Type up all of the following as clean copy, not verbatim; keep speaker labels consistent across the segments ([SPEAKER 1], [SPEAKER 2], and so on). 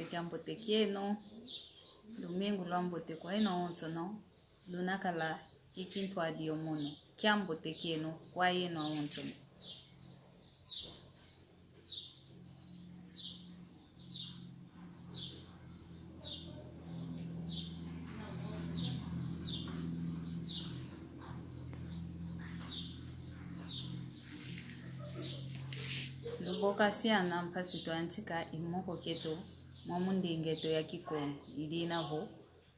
[SPEAKER 1] Kiambote kieno domingo lwambote kwa eno onzo no lunakala ikintu adio mono kiambote kieno kwa eno onzo luboka siana mpasi tuantika imoko keto mwamundingeto ya kikongo ilinavo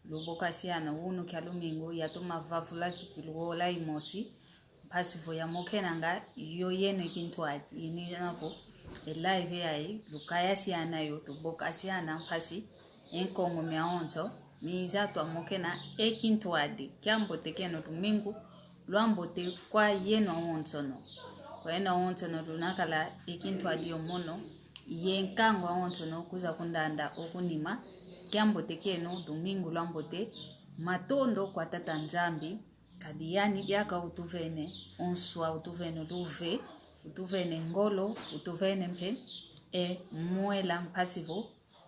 [SPEAKER 1] luboka siana unu kya lumingo yatuma vavula kikiluola imosi mpasi vo ya mokenanga iyo yeno ikintu ati ilinavo elive yai lukaya siana yo luboka siana mpasi enkongo miaonzo miza twa mokena ekintu ati kiambote keno lumingo lwambote kwa yeno onzo no kwena onto no lunakala ikintu adio mono yenkango onto no kuza kundanda okunima kiambote keno domingo lwambote matondo kwa tata nzambi kadiyani byaka utuvene onswa utuvene luve utuvene ngolo utuvene mpe mwela mpasivo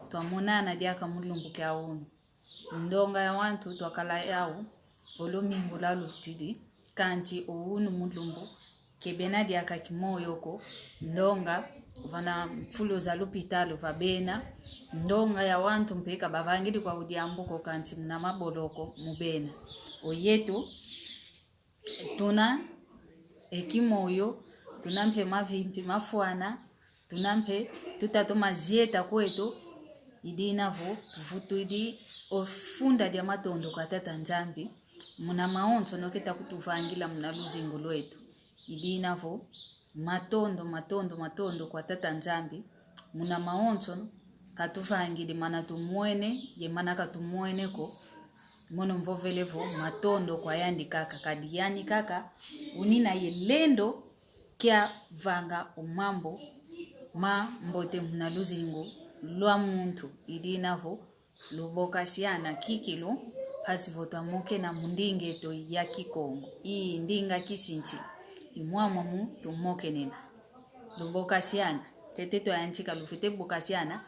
[SPEAKER 1] twamonana diaka mulungu kya onu ndonga ya wantu twakala yao olumingo la lutidi kanti ounu mulungu kebena diaka kimoyoko ndonga vana mfulo za lupitalo vabena ndonga ya wantu mpeka bavangili kwa udiambuko kanti mna maboloko mubena oyetu tuna ekimoyo tunampe mavimpi mafuana tunampe tutatoma zieta kwetu idinavo tuvutu idi ofunda dia matondo kwa tata nzambi muna maonzo noketa kutuvangila muna luzingo lwetu idinavo matondo kwa tata nzambi muna maonzo katuvangili mana tumuene ye mana katumuene ko mono mvovelevo matondo kwa yandi kaka kadiyani kaka unina yelendo kya vanga umambo ma mbote muna luzingo lwa muntu idinavo luboka siana kikilo pasi vota moke na mundingeto ya kikongo ii ndinga kisinchi imwamwa mu tumoke nena luboka siana teteto ya antika lufite buka siana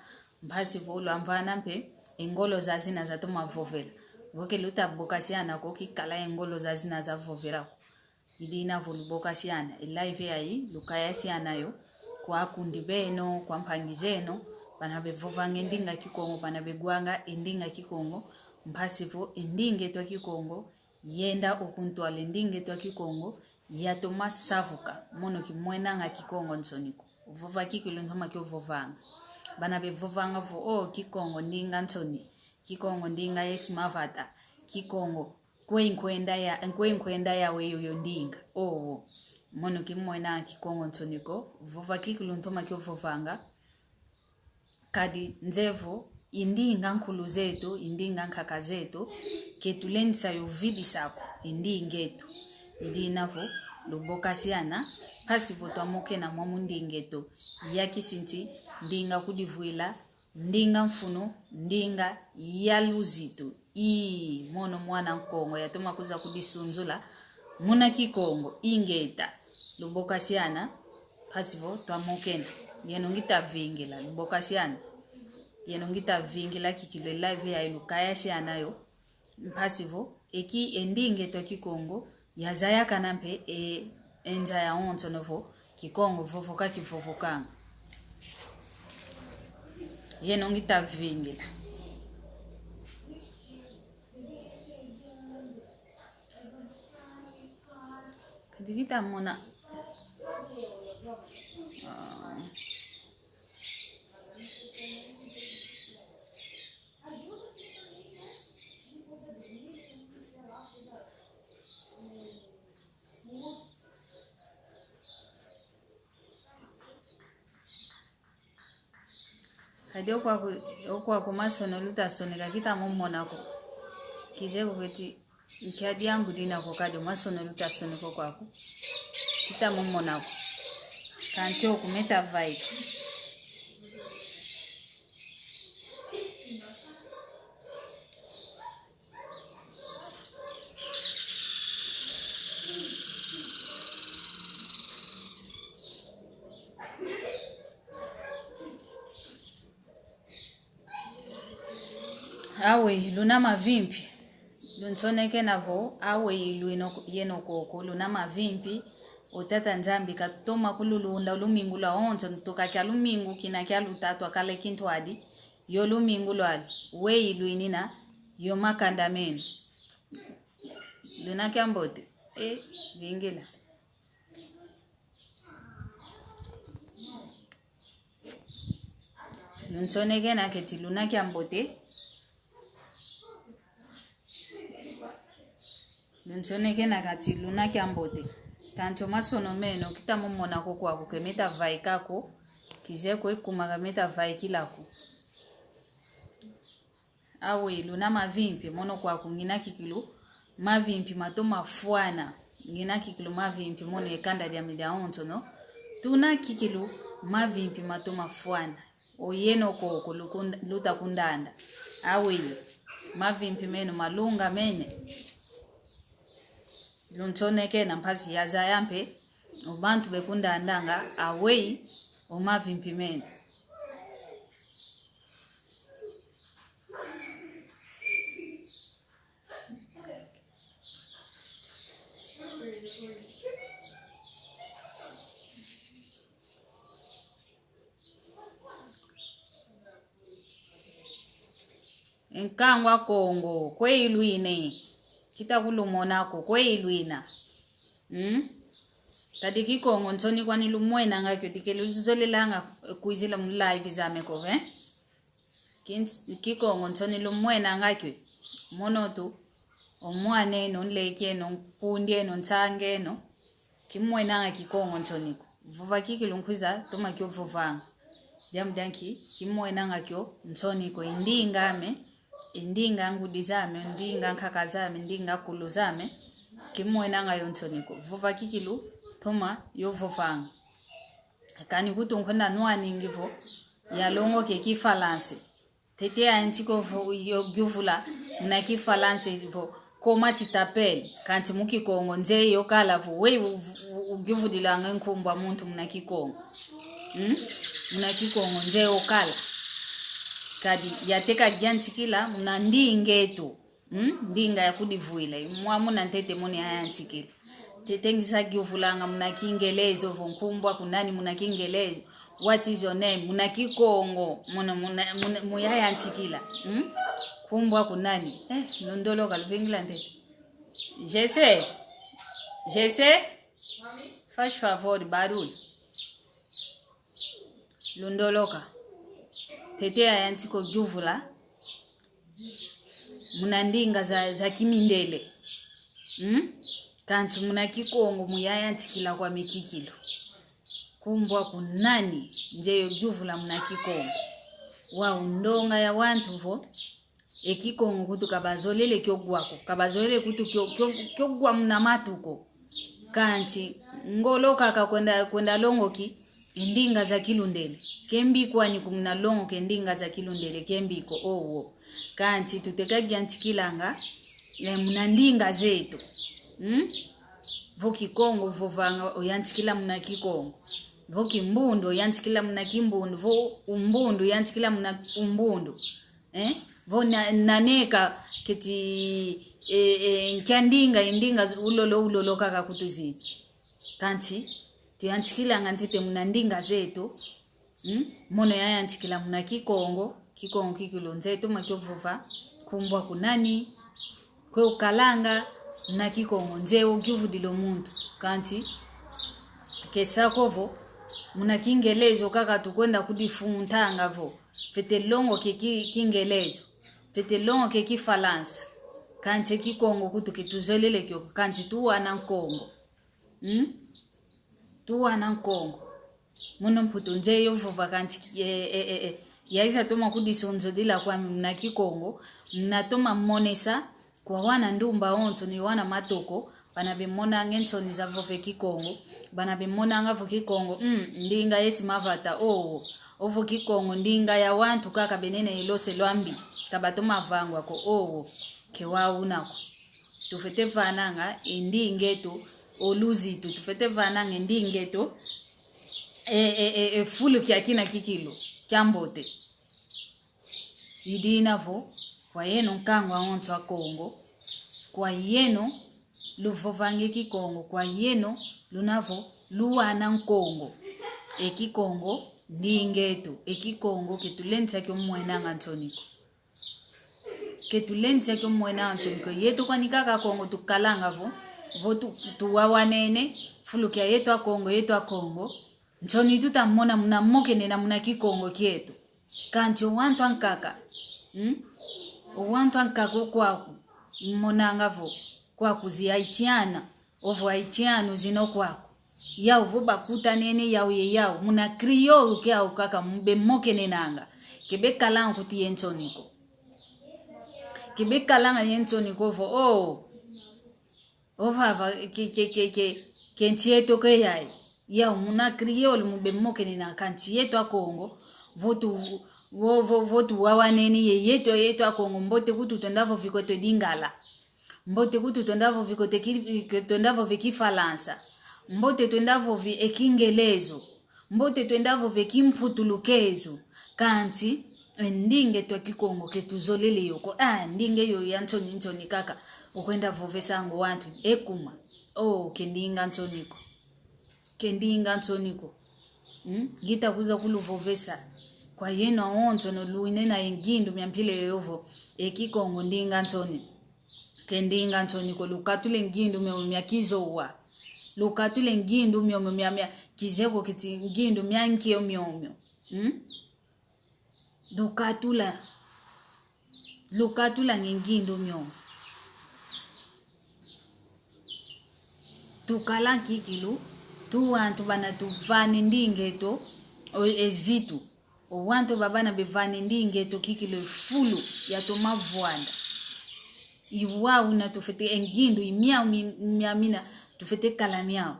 [SPEAKER 1] mpasi volo amvana mpe engolo za zina za toma vovela voke luta buka siana ko kikala engolo za zina za vovela idina voluboka siana live yayi lukaya siana yo kwa kundi beno kwa mpangizeno banabe vovange ndinga kikongo banabe gwanga endinga kikongo mpasivo endinge twa kikongo yenda okuntwale ndinge twa kikongo yatoma savuka mono kimwena nga kikongo nsoniko vova kikilo ntoma kyo vovanga banabe vovanga vo kikongo ndinga nsoni kikongo ndinga yesimavata kikongo kwenkwenda ya weyo ndinga mono kimwena kikongo nsoniko vova kikilo ntoma kyo vovanga kadi nzevo indinga nkulu zetu indinga nkaka zetu ketulendisa yovidi sako indingetu idinavo luboka siana pasi voto amoke na mwamundingeto yakisinti ndinga kudivuila ndinga mfuno ndinga yaluzitu mono mwana nkongo yatoma kuza kudisunzula muna kikongo ingeta luboka siana pasi voto amokena yenongita vingila luboka siana yenongita vingila kikilo live ya ilukaya siana yo mpasivo eki endinge to kikongo yazaya kanampe enza ya onzo novo kikongo vovoka kivovokanga yenongita vingila kadikita mona kadi okwa kumasono lutasoneka kita mumonako kizeko keti nkiadi yangu dinako kadi masono lutasoneko kwako kita mumonako kanti okumeta vai awe luna mavimpi lunsoneke navo awe ilu yeno koko luna mavimpi otata nzambi katoma kululunda lumingu la onzo tukakya lumingu kinakya lutatu akale kintwadi yo lumingu lwali we ilu inina yo makanda menu luna kyambote vingila lunsoneke naketi luna kyambote lunsoneke nakati luna kyambote kanto masono meno kita mumona ko kwako kemeta vai kako kizeko ikumaga meta vai kilako awe luna mavimpi mono kwako ngina kikilu mavimpi matoma fuana ngina kikilu mavimpi mono ekanda dia mida onto no tuna kikilu mavimpi matoma fuana oyeno koko luta kundanda awe mavimpi meno malunga mene lunsoneke na mpasi ya zayampe ubantu bekunda andanga awei omavimpi meno enkangwa Kongo kweilwine kita kulumonako kweilwina kadi kikongo ntoni kwani lumwena ngakyo tikele luzolelanga kuizila mu live zame ko kikongo ntoni lumwena ngakyo monotu omwane no nleke no pundie no ntange no kimwena ngakikongo ntoniko vuva kikilunkuza toma kyo vuvanga jamdanki kimwena ngakyo ntoniko indingame indinga ngudizame ndinga nkakazame ndinga kuluzame kimwena ngayo ntoniko vuva kikilu thoma yo vuvanga kani kutunkhona nwani ngivo yalongo ke kifalance tete antiko yo gyuvula na kifalance vo koma titapeli kanti mukikongo nje yo kala vo we ugyuvudilanga nkumbwa muntu munakikongo munakikongo nje okala kadi yateka gyantikila muna ndingetu ndinga yakudivuila mwamuna ntete moni ayantikila tete ngisa gyuvulanga muna kiingelezo vonkumbwa kunani muna kiingelezo what is your name muna kikongo muna yayantikila kumbwa kunani nondolo kalvingla ntete Jesse mami faz favor barulho londoloka tete ayantiko gyuvula muna ndinga za kimindele kanti muna kikongo muyayantikila kwa mikikilo kumbwa kunani njeyo gyuvula muna kikongo wa undonga ya wantu vo ekikongo kutu kabazolele kyogwako kabazolele kutu kyogwa muna matuko kanti ngoloka kwenda longoki indinga za kilundele kembiko ani kumna longo kendinga za kilundele kembiko owo kanti tutekagyantikilanga muna ndinga zetu voki Kongo vovanga oyantikila muna kikongo voki mbundu oyantikila muna kimbundu vo umbundu oyantikila muna umbundu vo naneka keti nkyandinga indinga ulolo kaka kutuzi kanti tuyantikila ngantete muna ndinga zetu mono yayantikila muna kikongo kikilo zetu makyovuva kumbwa kunani kwe ukalanga na kikongo nzeo gyuvudilo muntu kanti kesakovo muna kingelezo kaka tukwenda kudifuntanga vo fete longo kingelezo fete longo kifalansa kanti kikongo kutu kituzolele kyo kanti tuwana nkongo tuwana nkongo muno mputu nzeyo vuva kanti yaisa toma kudisonzo dila kwa mna kikongo mnatoma monesa kwa wana ndumba onto ni wana matoko bana bemona ngento ni zavove kikongo bana bemona ngavo kikongo ndinga yesi mavata ovo kikongo ndinga ya wantu kaka benene ilose lwambi kabatoma vangwa ko kewa unako tufete vananga indingeto oluzitu tufete vananga indingeto fulu kia kina kikilo kiambote idinavo kwa yeno nkangwa onto wa Kongo kwa yeno luvovange kikongo kwa yeno lunavo luwana nkongo ekikongo ndingeto ekikongo ketulenza kyo mwenanga ntoniko ketulenza kyo mwenanga ntoniko yetu kwa nikaka Kongo tukalanga vo tuwawanene fulu kia yetu a Kongo ntoni tutamona muna mokene na muna kikongo kietu kanti owantu ankaka owantu ankaka kwaku monanga vo kwaku zi haitiana ovo haitiano zino kwaku yao vo bakuta nene yao ye yao muna kriolo kiao kaka mbe mokene nanga kebe kalanga kuti yentoniko kebe kalanga yentoniko vo ovava kentieto ke yai yao muna kriolo mbe mokene na kanti yetu a Kongo votu wawaneni yetu a Kongo mbote kutu tondavo vikote dingala mbote kutu tondavo vikote tondavo vikifalansa mbote tondavo vi ekingelezo mbote tondavo vikimputulukezo kanti ndinge twa kikongo ketuzolele yoko ndinge yo yantoni kaka ukwenda vovesango wantu ekuma kendinga ntoniko gita kuza kuluvovesa kwa yeno onto no luine na engindu myampile yovo ekikongo ndinga ntoni kendinga ntoni ko lukatule ngindu myakizowa lukatule ngindu mya kizeko kiti ngindu myankio myomyo lukatula ngindu myomyo tukala kikilu tuwantu bana tuvani ndingeto ezitu owantu babana bevani ndingeto kikilo fulu ya tomavwanda iwa una tufete engindu miamina tufete kalamiao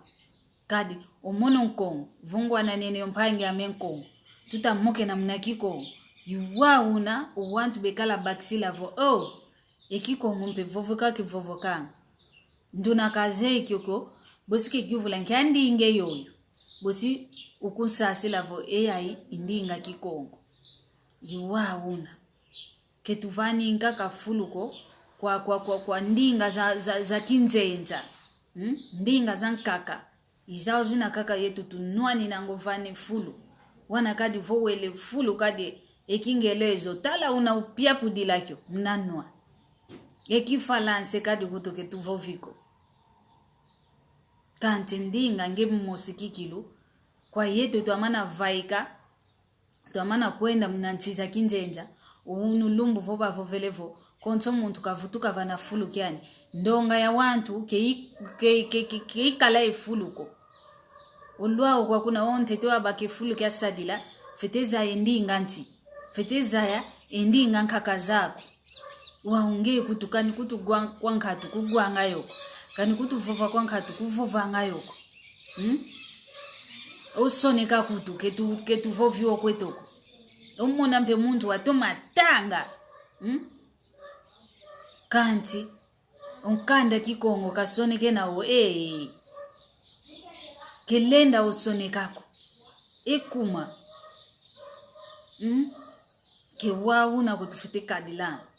[SPEAKER 1] kadi omono nkongo vungwa na nene yompange amenkongo tutamoke na mnakiko iwa una owantu bekala baksila vo ekikongo mpe vovoka nduna kaze kyoko bosike kyuvula nkandinge yoyo bosi ukunsasila vo ai indinga kikongo iwa una ketuvani nkaka fuluko kwa ndinga za kinzenza ndinga za nkaka izao zina kaka yetu tunwani nangovane fulu wana kadi vowele fulu kadi ekingelezo tala una upia pudilakyo mnanwa ekifalanse kadi kutoke tuvoviko kanti ndinga ngebe mosikikilu kwa yetu tuamana vaika tuamana kwenda mnanchiza kinzenza unulumbu voba vovelevo konso muntu kavutuka vana fulu kyani ndonga ya wantu ke kala efuluko olwao kwa kuna onte to abake fulu kya sadila feteza endinga nti feteza ya endinga nkaka zako waunge kutukani kwankatu kugwanga yoko kani kutuvova kwankatu kuvova ngayoko osoneka kutu ketuvovyo kwetoko omona mpe muntu atoma tanga kanti onkanda kikongo kasoneke nawo kelenda osonekako ekuma kewauna kutufite kadilana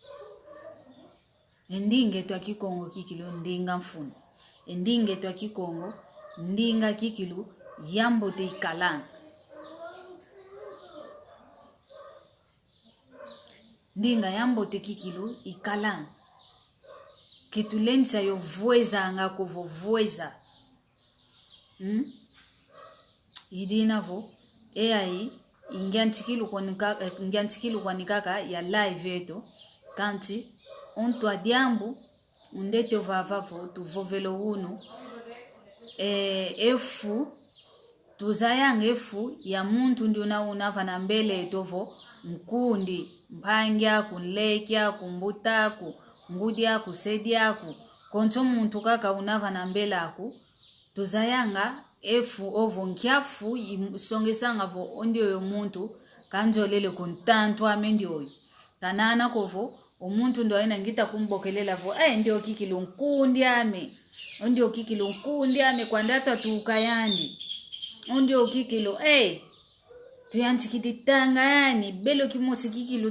[SPEAKER 1] ndinge twa kikongo kikilo ndinga mfuna ndinge twa kikongo ndinga kikilo yambote ikalanga ndinga yambote kikilo ikalanga ketulenza yo vueza ngako vovueza idinavo ai ingantikilu kwanikaka ya live eto kanti onto adiambu undete vavavo tuvovelo uno efu tuzayanga efu ya muntu ndi unava na mbele etovo mkundi mpangya kunlekya kumbuta ngudya kusedya konto muntu kaka unava na mbele aku tuzayanga efu ovo nkiafu songesanga vo ondio muntu kanjolele kuntantu amendio kanana kovo omuntu ndo aina ngita kumbokelela vo ndio kikilo nkundi ame ndio kikilo nkundi ame kwandata tukayandi ndio kikilo tuyantikititanga yani belo kimosi kikilo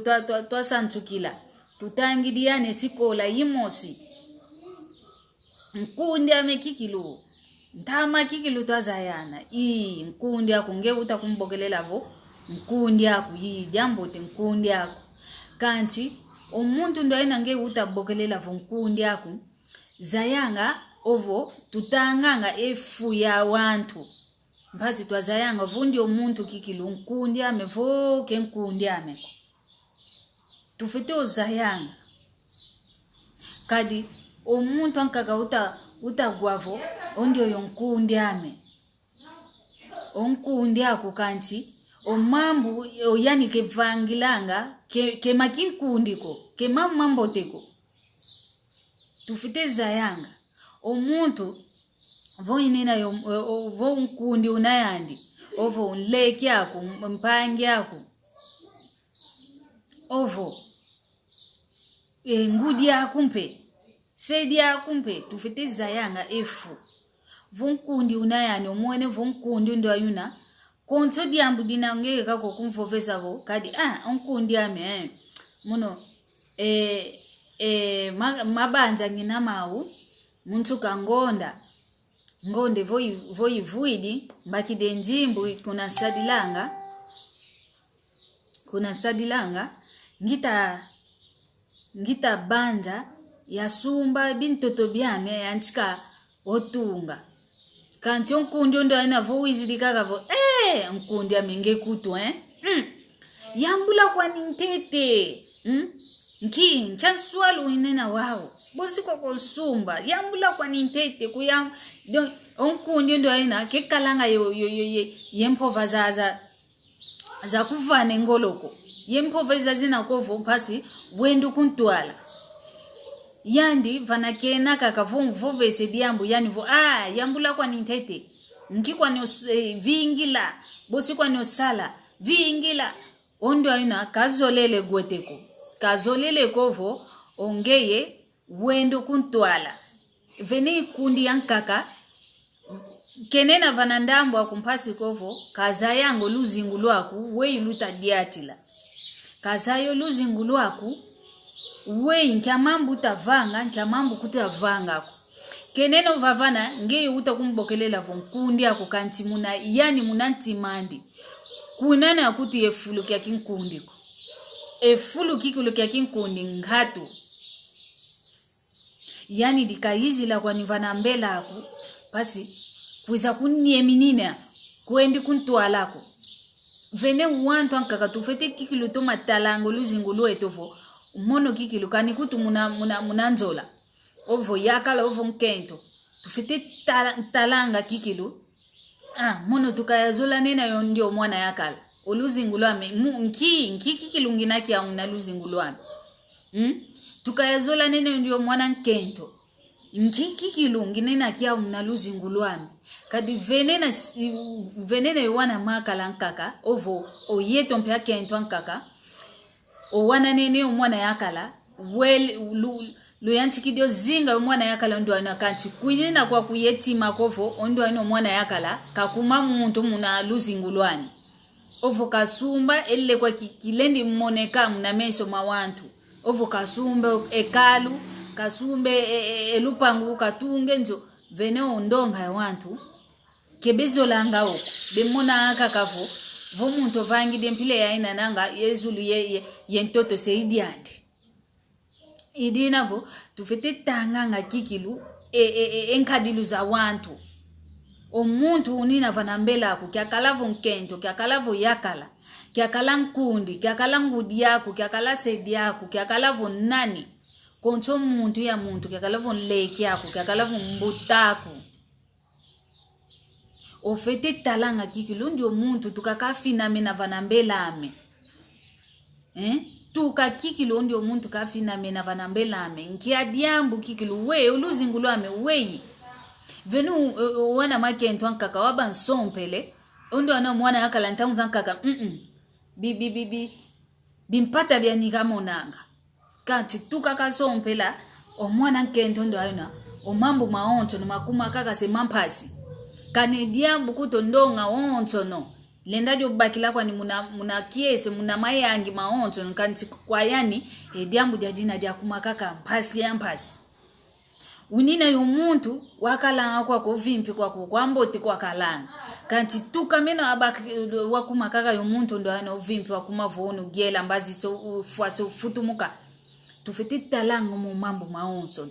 [SPEAKER 1] twa santukila tutangidiane sikola yimosi nkundi ame kikilo ntama kikilo twazayana nkundi akunge utakumbokelela vo nkundi aku jambo te nkundi aku kanti omuntu ndo aina nge utabokelela vo nkundi aku zayanga ovo tutanganga efu ya wantu mpasi twazayanga vundi omuntu kikilo nkundi ame vo ke nkundi ame tufete ozayanga kadi omuntu ankaka utagwavo ondio yonkundi ame onkundi aku kanti omambu yani ke vangilanga ke makinkundiko ke mamamboteko tufite zayanga omuntu vo inena vo nkundi unayandi ovo unleki yako mpangi yako ovo ngudi yako mpe sedi yako mpe tufite zayanga efu vo nkundi unayandi omwene vo nkundi ndo ayuna konso diambu dinangeke kako kumfovesa vo kadi onkundi ame muno mabanja ngina mawu muntu kangonda ngonde voivuidi mbakide njimbu kuna sadilanga ngita banja ya sumba bintoto byame yantika otunga kanti onkundi ndo aina voizidikaka vo nkundi amenge kutu yambula kwa nintete nkianswalu inena wao bosi kwa konsumba yambula kwa nintete kuyam onkundi ndo aina kekalanga yempova za kuvane ngoloko yempova zina kovo mpasi bwendu kuntwala yandi vanakena kaka vovese diambu yani vo yambula kwa nintete nkikwa ni vingila bosi kwa ni sala vingila ondo aina kazolele gweteko kazolele kovo ongeye wendo kuntwala veni kundi yankaka kenena vanandambo akumpasi kovo kazayango luzingu lwaku wei luta diatila kazayo luzingu lwaku wei nkyamambu utavanga nkyamambu kutavangako keneno vavana ngeye utakumbokelela vo nkundi ako kanti muna yani munantimandi kunana akuti efulu kya kinkundiko efulu kikulo kya kinkundi ngatu yani dikayizila kwa nivana mbela ako pasi kuiza kunieminina kwendi kuntwalako vene wantu ankaka tufete kikilo to matalango luzingu lwetovo mono kikilo kani kutu munanzola ovo yakala ovo nkento tufite talanga kikilo mono tukayazola nena yo ndio mwana yakala oluzingulwame nki kikilo nginaki ya una luzingulwame tukayazola nena yo ndio mwana nkento nki kikilo nginena kia una luzingulwame kadi venena yowana makala nkaka ovo oyeto mpya kento nkaka owana nene mwana yakala luyantikidio zinga mwana yakala ndo anakanti kuinena kwa kuyetima kovo ondo ano mwana yakala kakuma muntu muna luzingulwani ovo kasumba elle kwa kilendi moneka muna meso mawantu ovo kasumba ekalu kasumbe elupangu katunge nzo vene ondonga ya wantu kebezo langa oko bemona akakavo vo muntu vangi dempile ya ina nanga yezulu yentoto seidiandi idina vo tufete tanganga kikilu enkadilu za wantu omuntu unina vanambela ako kyakalavo nkento kyakalavo yakala kyakala nkundi kyakala ngudi yako kyakala sedi yako kyakalavo nani konto muntu ya muntu kyakalavo nleki yako kyakalavo mbutako ofete talanga kikilo ndio muntu tukakafina mena vanambelame tuka kikilo ndio muntu kafina mena vanambelame nkia diambu kikilo we uluzingulwame we venu wana makento ankaka wabansompele ondo ana mwana yakala ntamu ankaka bibi bimpata bya nikamonanga kanti tukakasompela omwana nkento ndo ayina omambo maonto no makuma kaka se mampasi kane diambu kutondonga onto no lenda dio bakila kwa ni muna kiese muna mayangi maonto kanti kwa yani diambu dia dina dia kuma kaka mpasi ya mpasi unina yumuntu wakalanga kwa kovimpi kwa kwamboti kwa kalanga kanti tukamena abaki wakuma kaka yumuntu ndo ana ovimpi wakuma vono gela mbazi so futumuka tufete talanga mu mambo maonso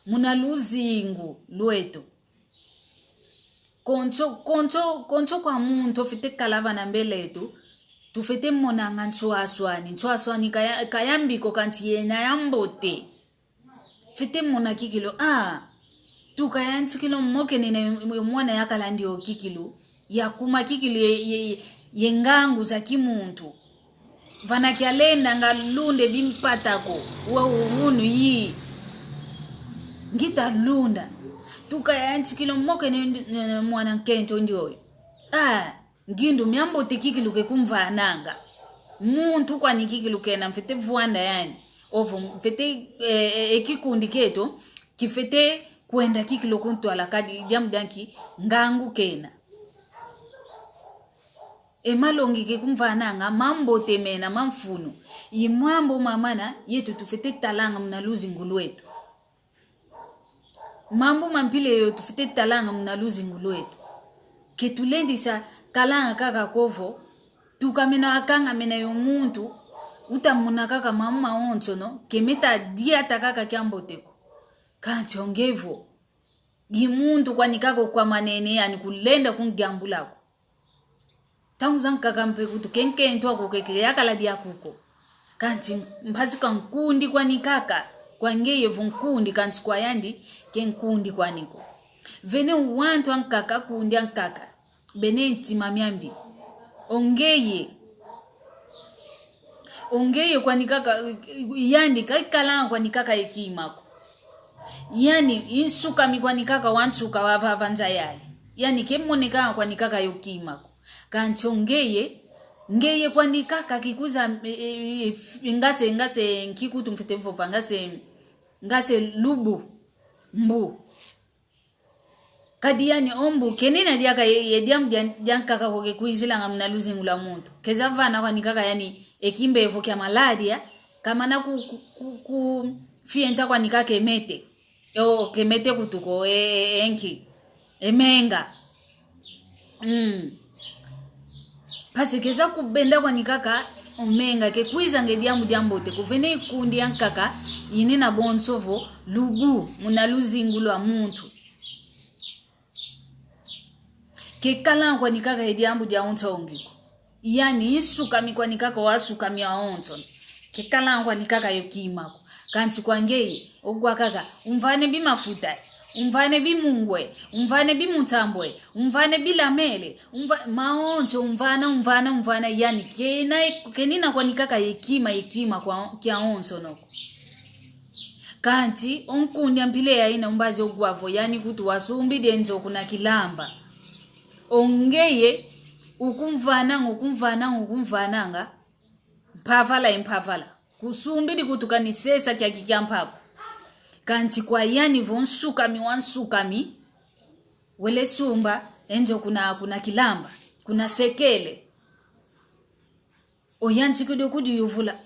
[SPEAKER 1] muna luzingu lweto koncho kwa muntu fete kalava na mbeletu tufete monanga ntwaswani kayambiko kanti yena yambote fete mona kikilo tukayanti kilo mmoke nene mwana yakala ndio kikilo yakuma kikilo yengangu za kimuntu vana kyalenda ngalunde bimpatako wa uhunu yi ngita lunda tukayanti kilo mmoke nene mwana nkento ndio ngindu myambo tikikilo ke kumvananga muntu kwa nikikilo kena mfete vuanda yani ovo mfete ekikundi keto kifete kwenda kikilo kuntu alakadi jamu danki ngangu kena emalongi ke kumvananga mambo temena mamfunu imambo mamana yetu tufete talanga mna luzingu wetu mambo mampile yo tufete talanga mna luzingu wetu ketulendisa kalanga kaka kovo tukamena akanga mena yo muntu utamuna kaka mama onto no kemeta dia takaka kyamboteko kanti ongevo gimuntu kwanikako kwa manene yani kulenda kungambulako tamuzanga kaka mpekutu kenkento ako keke yakala dia kuko kanti mpasika nkundi kwanikaka kwangeye vunkundi kanti kwa yandi kenkundi kwaniko vene wantu ankaka kundi ankaka benenti mamyambi ongeye kwanikaka yandi kaikala kwanikaka ekimako yani insuka mikwanikaka wansuka wavanza yayi yani kemoneka kwanikaka yokimako kanti ngeye kwanikaka kikuza ngase nkikutu mfete mfova ngase lubu mbu kadi yani ombu kenina diaka yediam diankaka koke kuizila ngamna luzingula muntu kezavana kwanikaka yani ekimbe evo kya malaria kama na ku fienta kwanika kemete kemete kutuko enki emenga pasikeza kubenda kwanikaka omenga ke kuiza ngediamu diambote kuvene ikundi yankaka yini na bonsovo lubu muna luzingulwa muntu ke kala kwanikaka ediamu dia ontongiko yani isuka mikwanikaka wasuka mya onto ke kala kwanikaka yokimako kanti kwangeye ogwakaka umvane bimafuta umvane bimungwe umvane bimutambwe umvane bilamele maonto umvana yani kenina kwanikaka yekima kwa kya onso noko kanti onkundi ampile yaina umbazi ogwavo yani kuti wasumbi denzo kuna kilamba ongeye ukumvananga mpavala kusumbidi kutukanisesa kya kikyampako kanti kwa yani wansukami wele sumba enjo kuna kilamba kuna sekele oyanti kudi yuvula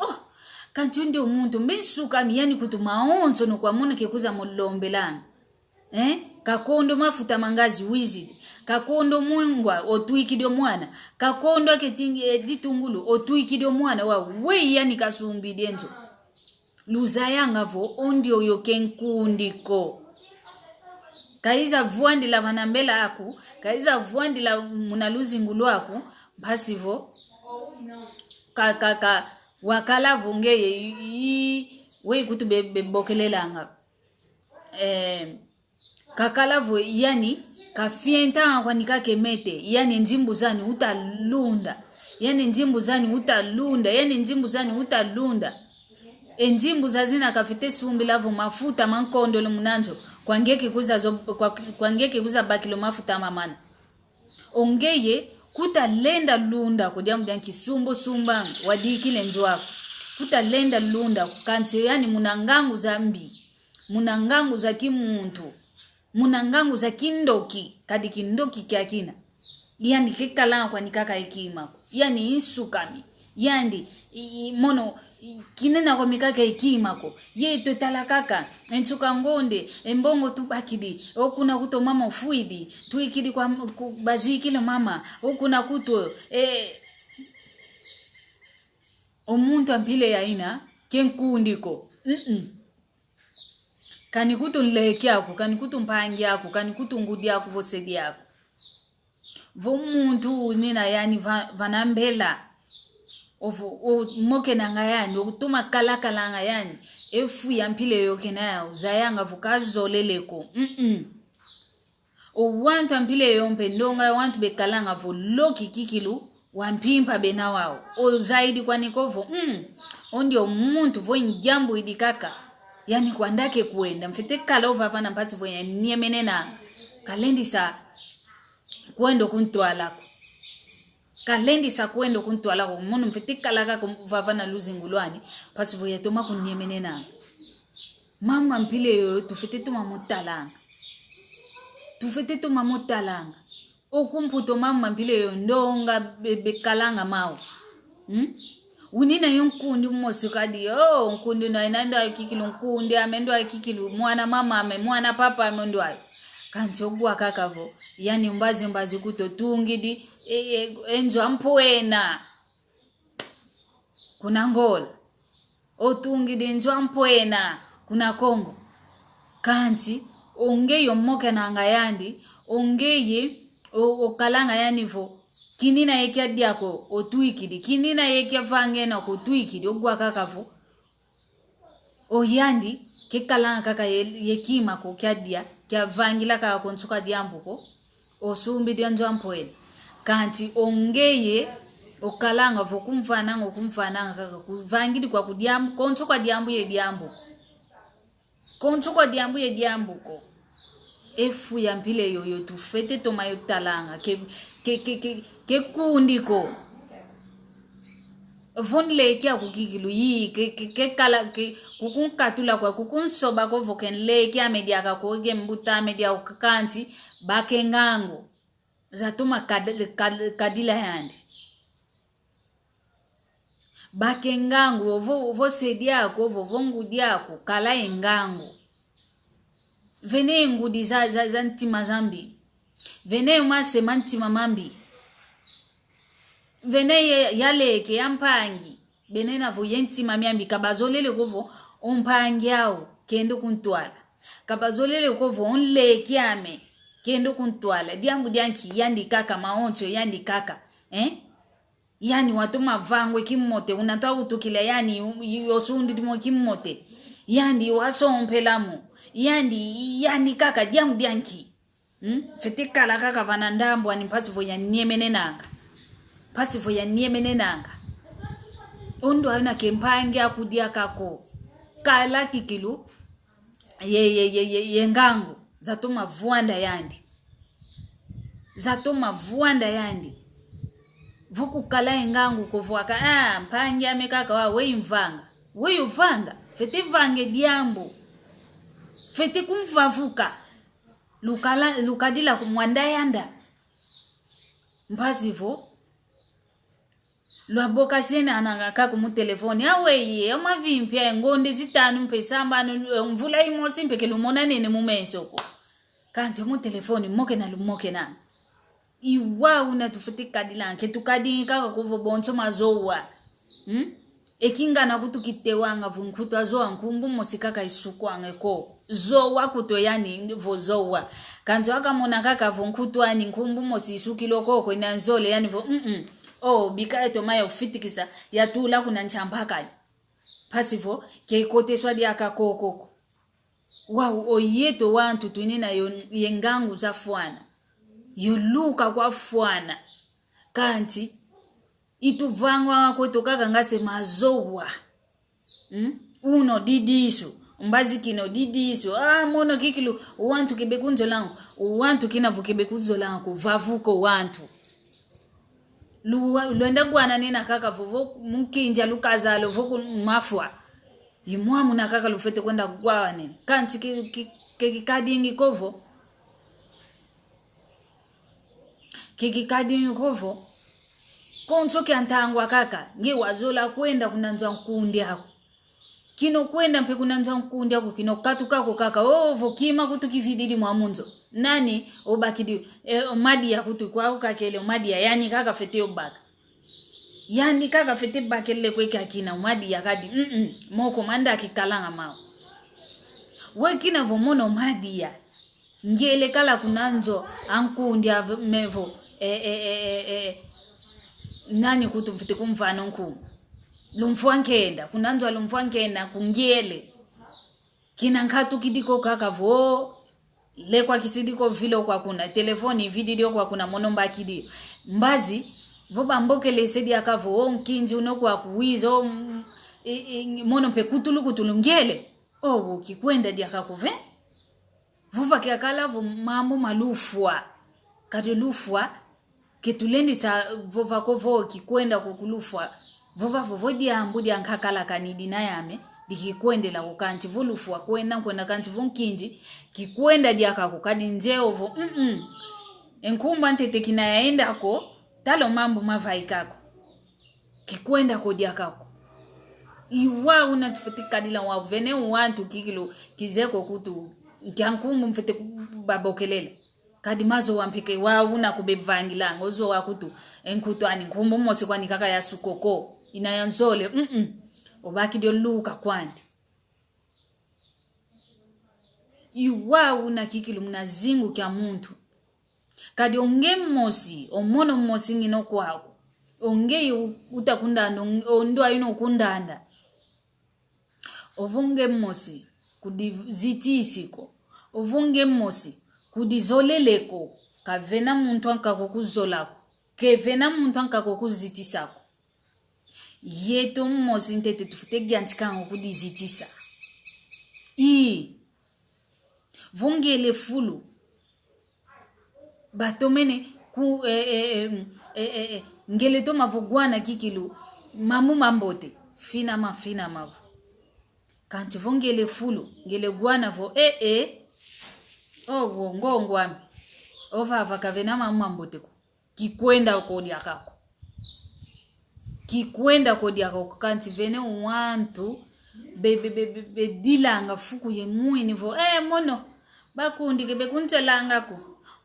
[SPEAKER 1] kanti ndio umuntu mbisukami yani kutumaonzo no kwa muna kekuza mulombelanga kakondo mafuta mangazi wizidi kakondo mwingwa otuikidio mwana kakondo ketingi editungulu otuikidio mwana wa we yani kasumbi denzo luza yangavo ondio yokenkundiko kaiza vuandi la vanambela aku kaiza vuandi la munaluzingulu aku basivo wakala vongeye we kutu bebokelelanga kakalavo yani kafienta kwa nikakemete yani nzimbu zani utalunda yani nzimbu zani utalunda yani nzimbu zani utalunda nzimbu zazina kafite sumbi lavo mafuta mankondo lumunanzo kwangeke kuza bakilo mafuta mamana ongeye kutalenda lunda kudiamu dian kisumbo sumbang wadikile nzwako kutalenda lunda kukansi yani munangangu zambi munangangu za kimuntu munangangu za kindoki kadi kindoki kiakina yani kikala kwa nikaka hekima yani insukami yani mono kinena kwa mikaka hekima ko ye totala kaka ensuka ngonde embongo tubakidi okuna kuto mama ufuidi tuikidi kwa baziki le mama okuna kuto omuntu ampile ya ina kenkundiko kani kutu nleki yako kani kutu mpangi yako kani kutu ngudi yako vosedi yako vo muntu nina yani vanambela o moke nanga yani okutuma kalakala nga yani efu ya mpile yoke nayo zayanga vukazoleleko o wantu ampile yompe ndonga wantu bekalanga vo loki kikilu wampimpa bena wao o zaidi kwa nikovo ondio muntu vo njambo idikaka yani kwandake kuenda mfite kalova vana mpati vo ya niemenena kalendi sa kuendo kuntwalako kalendi sa kuendo kuntwalako munu mfite kalaka kumvavana luzingulwani pasi vo ya toma kuniemenena mama mpile yo tufite tuma mutalanga okumputo mama mpile yo ndonga bekalanga mao unina yonkundi mmosikadi nkundi na inanda kikilu nkundi amendwa kikilu mwana mama mwana papa amendwa kanti ogwa kakavo yani mbazi kutotungidi enzo ampoena kuna ngola otungidi enzo ampoena kuna Kongo kanti ongeyo mmoke nanga yandi ongeye okalanga yani vo kinina yekia diako otuikidi kinina yekia vangena ko tuikidi ogwa kakavo oyandi kekalanga kaka yekima ko kyadia kya vangila ka konsuka diambuko osumbi dianzo ampoene kanti ongeye okalanga vo kumfana kaka kuvangidi kwa kudiambu konsuka diambu ye diambuko efu ya mpile yoyo tufete toma yotalanga ke kundiko vonle kia kukikilu yi ke kala ke kukunkatula kwa kukunsoba ko vokenle kia media ka ko gembuta media ukanti bakengango zatuma kadila yandi bakengango vo sedia ko vo ngudiako kala engango vene ngudi za ntima zambi vene umase mantima mambi vene yaleke yampangi bene na vo yentima miambi kabazolele kovo umpangi yao kendo kuntwala kabazolele kovo onleke ame kendo kuntwala diambu dianki yandi kaka maoncho yandi kaka yani watuma vangwe kimote unatoa utukile yani yosundi dimo kimote yandi wasompelamu yandi kaka diamu dianki fete kala kaka vanandambo ani pasivo ya niemenenanga ondo ana kempange akudia kako kala kikilu ye ngango zatoma vuanda yandi vuku kala engangu kovwaka mpange amekaka wa weimvanga fete vange diambo fete kumvavuka lukadila kumwanda yanda mpazivo lwaboka sena anangaka kumu telefoni aweye amavimpya ngonde zitanu mpesamba mvula imosi mpekelu mona nene mumesoko kanjo mu telefoni moke na iwa una tufute kadila nke tukadi kaka kuvo bonso mazowa ekinga na kutukitewanga vunkuto azoa nkumbu mosikaka isukwanga ko zowa kuto yani vozowa kanzo akamona kaka vunkuto ani nkumbu mosisukilo koko inanzole yani vo bikae to maya ufitikisa yatula kuna nchambaka pasivo ke kote swadi aka kokoko Wow, oyeto wantu tuinina yengangu za fuana. Yuluka kwa fuana. Kanti, ituvangwa kwetu kaka ngase mazowa. Uno didiso. Mbazi kino didiso. Mono kikilu. Wantu kibekunzo langu. Wantu kinavu kibekunzo langu. Vavuko wantu. Luenda guana nina kaka vovo. Mkinja lukazalo. Voku mafua. Yimwamu na kaka lufete kwenda guawa nini. Kanti kikikadi ingi kovo. Kikikadi ingi kovo. Konso kiantangwa kaka. Nge wazola kwenda kunanzwa nkundi hako. Kino kwenda mpe kunanzwa nkundi hako. Kino katu kako kaka. Vokima kutu kivididi mwamunzo. Nani obakidi. Omadi ya kutu kwa ukakele. Omadi ya yani kaka fete obaka. Yani kaka fete bakele kweke akina. Omadi ya kadi. Moko manda kikalanga mao. Wekina vomono omadi ya. Ngele kala kunanzo. Ankundi ya mevo. Nani kutu mfite kumfano nku. Lumfuankenda. Kunanzo lumfuankenda kungele. Kina nkatu kidiko kaka vo. Lekwa kisidiko vilo kwa kuna. Telefoni video kwa kuna monomba kidi. Mbazi. Voba mboke lesedi yaka vo. Mkinji unokwa kuwizo. Mono pe kutulu ngele. Kikwenda diaka kuve. Vuva kiakala vo mambo malufua. Kado lufua. Ketuleni sa vova kovo kikwenda kukulufwa vova diambu dia nkakala kanidi na yame dikikwende la kukanti volufwa kwenda kanti vonkinji kikwenda dia kakukadi njeo vo enkumba ntete kinayaenda ko talo mambo mavai kako kikwenda ko dia kako iwa unatufutika dila wa vene wantu kikilo kizeko kutu nkankumbu mfete babokelele kadi mazo wampike una kubevangila ngozo wakutu enkutu ani nkumbu mose kwani kaka ya sukoko inayanzole obaki dio luka kwandi iwa una kikilu mnazingu kya muntu kadi onge mosi omono mosi ngino kwako onge utakundanda ondwa ino kundanda ovunge mosi kudizitisiko ovunge mosi kudizoleleko kavena muntu ankako kuzolako kevena muntu ankako kuzitisako yeto mmozi ntete tufute gyantikango kudizitisa vongele fulu batomene ku ngele to mavogwana kikilu mamu mambote fina mavu kanti vongele fulu ngele gwana vo ngongwami ovava kavena mamamboteko kikwenda kodi akako kanti vene wantu bedilanga fuku ye muini vo mono bakundi kebe kuntelanga ko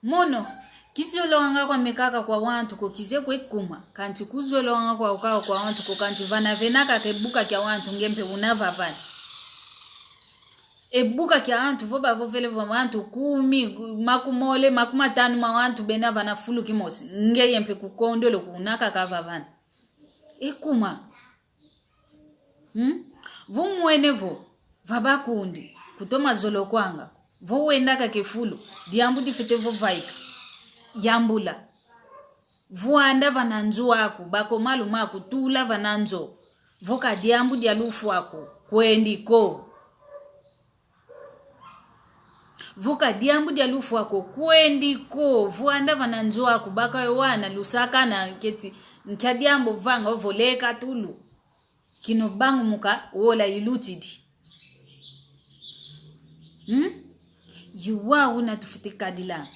[SPEAKER 1] mono kizolonga kwa mekaka kwa wantu ko kize kwekuma kanti kuzolonga kwa ukao kwa wantu ko kanti vana venaka kebuka kya wantu ngempe unava vana ebuka kya antu voba vovele vantu 10 makumole makumatanu mawantu bena vana fulu kimosi ngeye mpe kukondolo kunaka kava vana ekuma vumwenevo vabakundi kutoma zolo kwanga vo wendaka kefulu diambu difete vo vaika yambula vuanda vananzu wako bako malu mako tula vananzo voka diambu dialufu wako kwendiko vuka diambu dia lufu wako kwendiko vuanda vananzo wako baka yowana lusaka na keti nchadiambo vanga voleka tulu kino bangu muka wola ilutidi yuwa una tufutika dila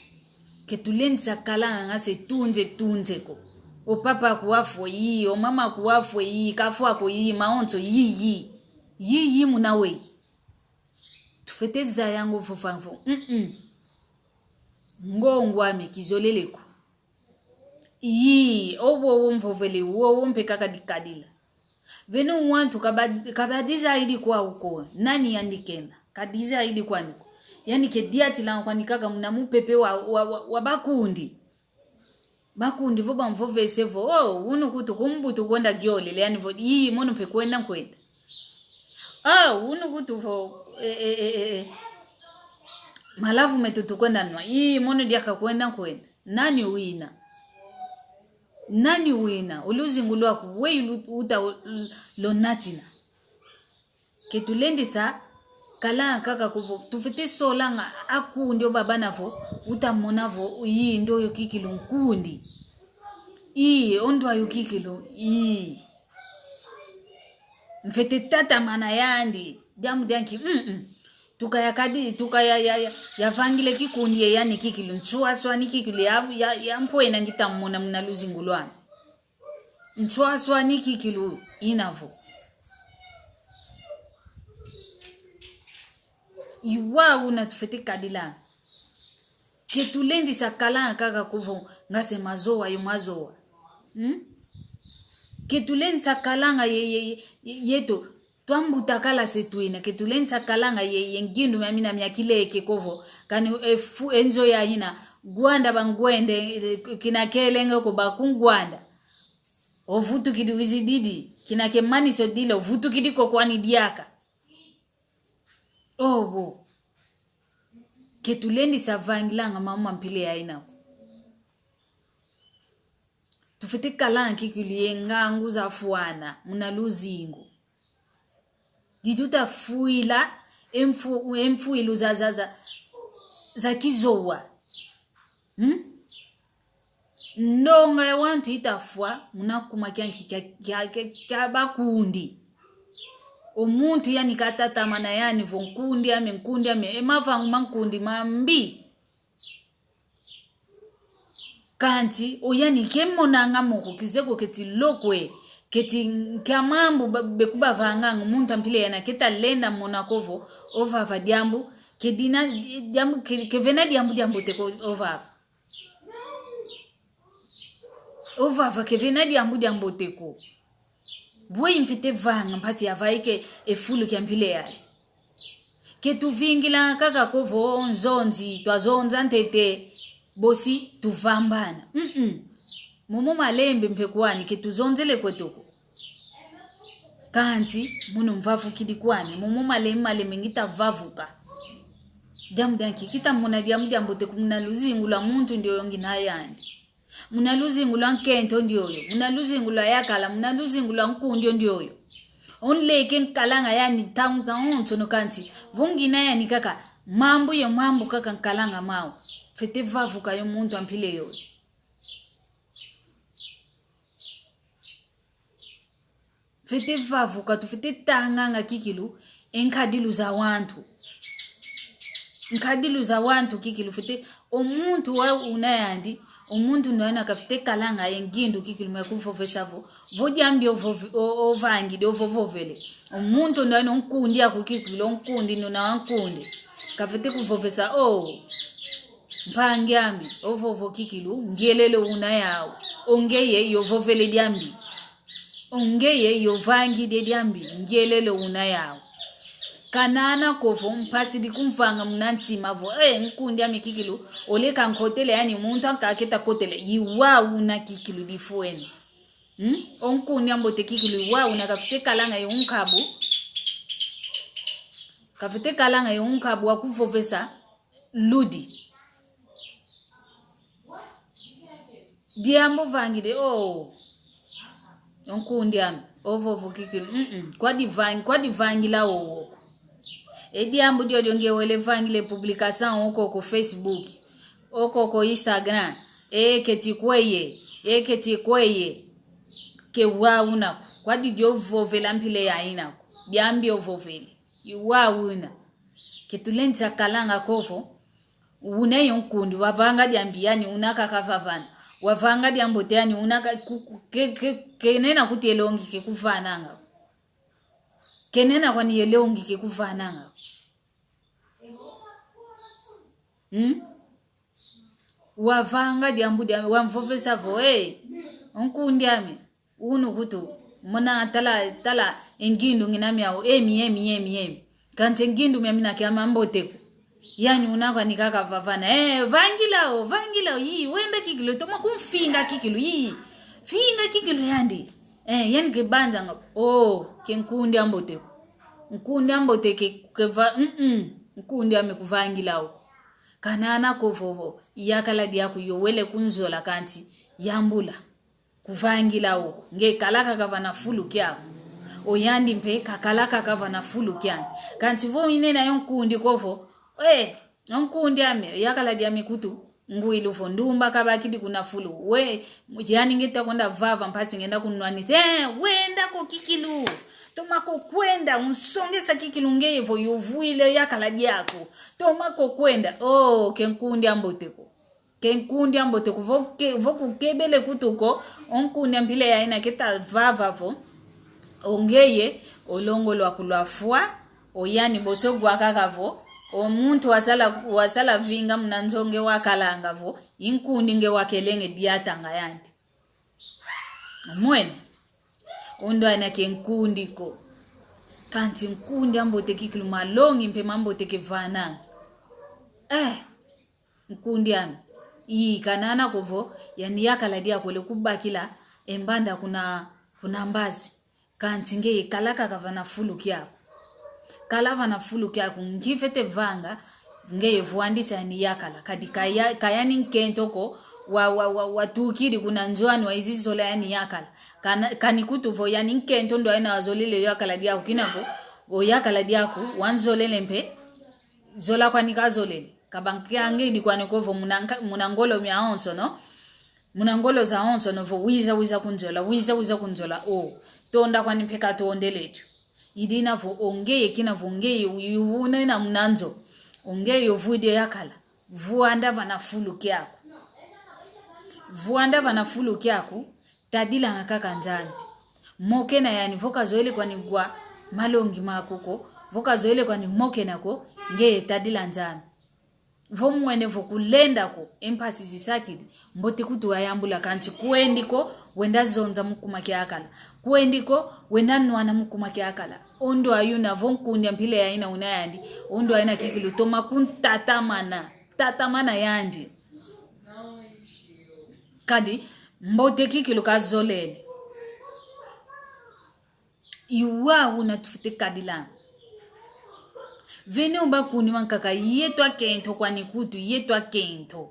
[SPEAKER 1] ketulenza kalanga ngase tunze ko o papa kuwafo yi o mama kuwafo yi kafwa ko yi maonzo yi munawe tufeteza yango fofanfo ngongwami kizoleleko owo mvovele wo mpeka dikadila venu wantu kabadiza idi kwa uko nani yandikena kadiza idi kwaniko yani ke diati la kwanikaka mnamu pepe wa bakundi voba mvove sevo unu kutu kumbutu kwenda gyole yani vo mono pe kwenda unu kutu vo malavu metutu kwenda nwa hii mono diaka kwenda nani wina uluzingulo wako we uta lonatina ketulendisa kala kaka kuvo tufite solanga aku ndio baba navo utamonavo hii ndio yokikilu nkundi hii ondwa yokikilu hii mfete tata mana yandi jamu dianki tukaya vangile kikundi yani kikilu nchuaswa ni kikilu ya mpoena ngitamona muna luzingulwana nchuaswa ni kikilu inavo iwa una tufete kadila ketulendi sakala kaka kuvo ngase mazoa yo mazoa ketulendi sakalanga yeto twambuta kala setuina ketulendi sakalanga yengindu mamina myakileke kovo kani enzo ya ina gwanda bangwende kinakelenge ko bakungwanda ovutu kidi wizididi kinakemani so dile ovutu kidi ko kwani diaka obo ketulendi savangilanga mama mpile ya ina tufite kalanga kikulie ngangu za fuana muna luzingo dituta fuila emfu ilu za kizowa ndonga ya wantu itafua muna kumakianki kia bakundi omuntu yani katata mana yani vonkundi ame emavangu mankundi mambi kanti oyani kemonanga moko kizeko keti lokwe keti kamambu bekuba vangangu muntu ampile yana keta lenda monakovo ovava diambu kedina diambu kevena diambu teko ovava kevena diambu teko bwe mfite vanga mpati ya vaike efulu kiampile yale ketu vingila kaka kovo nzonzi twazonza ntete bosi tuvambana mumo malembe mpekuani ketuzonzele kwetoko kanti muno mvavu kidikwani mumo malembe ngita vavuka danki kita muna diambu te kumuna luzingula muntu ndio yongi na yandi muna luzingula nkento ndio yo muna luzingula yakala muna luzingula nkundio ndio yo onleke nkalanga yani tamuza onto kanti vungina yani kaka mambo kaka nkalanga mawo fete vavuka yo muntu ampile yo fete vavuka tufite tanganga kikilu enkadilu za wantu kikilu fete omuntu wa unayandi omuntu ndoana kafite kalanga yengindu kikilu mekufofesavo vodiambi ovangi dovovovele omuntu ndoana onkundi akukikilu onkundi nona wankundi kafite kufofesa mpangyami ovovo kikilu ngielele unayawo ongeye yovovele diambi ongeye yovangi de diambi ngielele unayawo kanana kovo mpasi di kumfanga mnantima vo nkundi ame kikilu ole kankotele yani muntu ankaketa kotele yiwa una kikilu difueni onkundi ambote kikilu yiwa una kafite kalanga yonkabu wakufofesa ludi diambo vangide onkundi ame ovovo kikilu kwa divangila owo diambo dio ngewele vangile publication oko Facebook oko Instagram ketikweye ke wauna kwa dio vovela mpile ya ina diambi ovovele iwauna ketulenza kalanga kovo une yonkundi wavanga diambiani unaka kavavana wavanga diamboteani unaka kenena kuti elongi kekuvananga kenena kwani elongi kekuvananga wavanga diambu wamvovesa vo onkundi ame unu kutu mona tala engindu nginamyao emi kante ngindu myamina kiama mboteko yani unaka nikaka vavana vangilao yi wenda kikilu toma kumfinga kikilu yi finga kikilu yandi yani kebanza nga kenkundi amboteko nkundi amboteke keva nkundi amekuvangilao kanana kovovo yakala diaku yowele kunzola kanti yambula kuvangila o nge kalaka kavana fulu kyako oyandi mpe kakalaka kavana fulu kyani kanti vo inena yonkundi kovo yonkundi ame yakala diami kutu nguilu vo ndumba kabakidi kuna fulu we yani ngeta konda vava mpasi ngenda kunwani wenda ko kikilu tomako kwenda unsongesa kikilu ngevo yovuile yakala diako tomako kwenda kenkundi amboteko voku kebele kutuko onkundi ambile ya ina kita vava vo ongeye olongo lwakulwafua oyani bosogwa kakavo omuntu wasala vinga mnanzonge wakalanga vo inkundi nge wakelenge diatanga yandi mwene ondo ana kenkundi ko kanti nkundi ambote kikilu malongi mpe mambote kevana nkundi ami kanana kovo yani yakala dia kole kubakila embanda kuna mbazi kanti nge kalaka kavana fulu kyako kalava na fulu kyako ngifete vanga nge vuandisa yani yakala kadi kayani nkentoko watukiri kuna nzwani wa izizola yani yakala kanikutu vo yani nkento ndo aina wazolele yakala diako kinavo o yakala diako wanzolele mpe zola kwa nikazolele kabankiange ni kwa nikovo munangolo mia onso no munangolo za onso no vo wiza kunzola tonda kwa nipeka toondeletu idina vo ongeye kina vo ongeye uyune na mnanzo ongeye yovude yakala vuanda vana fulu kyako tadila ngakaka njani mokena yani voka zoele kwa nigwa malongi makuko voka zoele kwa ni mokena ko ngeye tadila njani vomwene vokulenda ko empasi zisakidi mbote kutu ayambula kanti kuendiko wenda zonza mukuma kyakala kuendiko wenda nwana mukuma kyakala ondo ayuna vonkundi ampile yaina unayandi ondo ayina kikilu toma tatamana yandi kadi mbote kikilu kazolele iwa unatufite kadila vene umba kuni wankaka yetwa kento kwa nikutu yetwa kento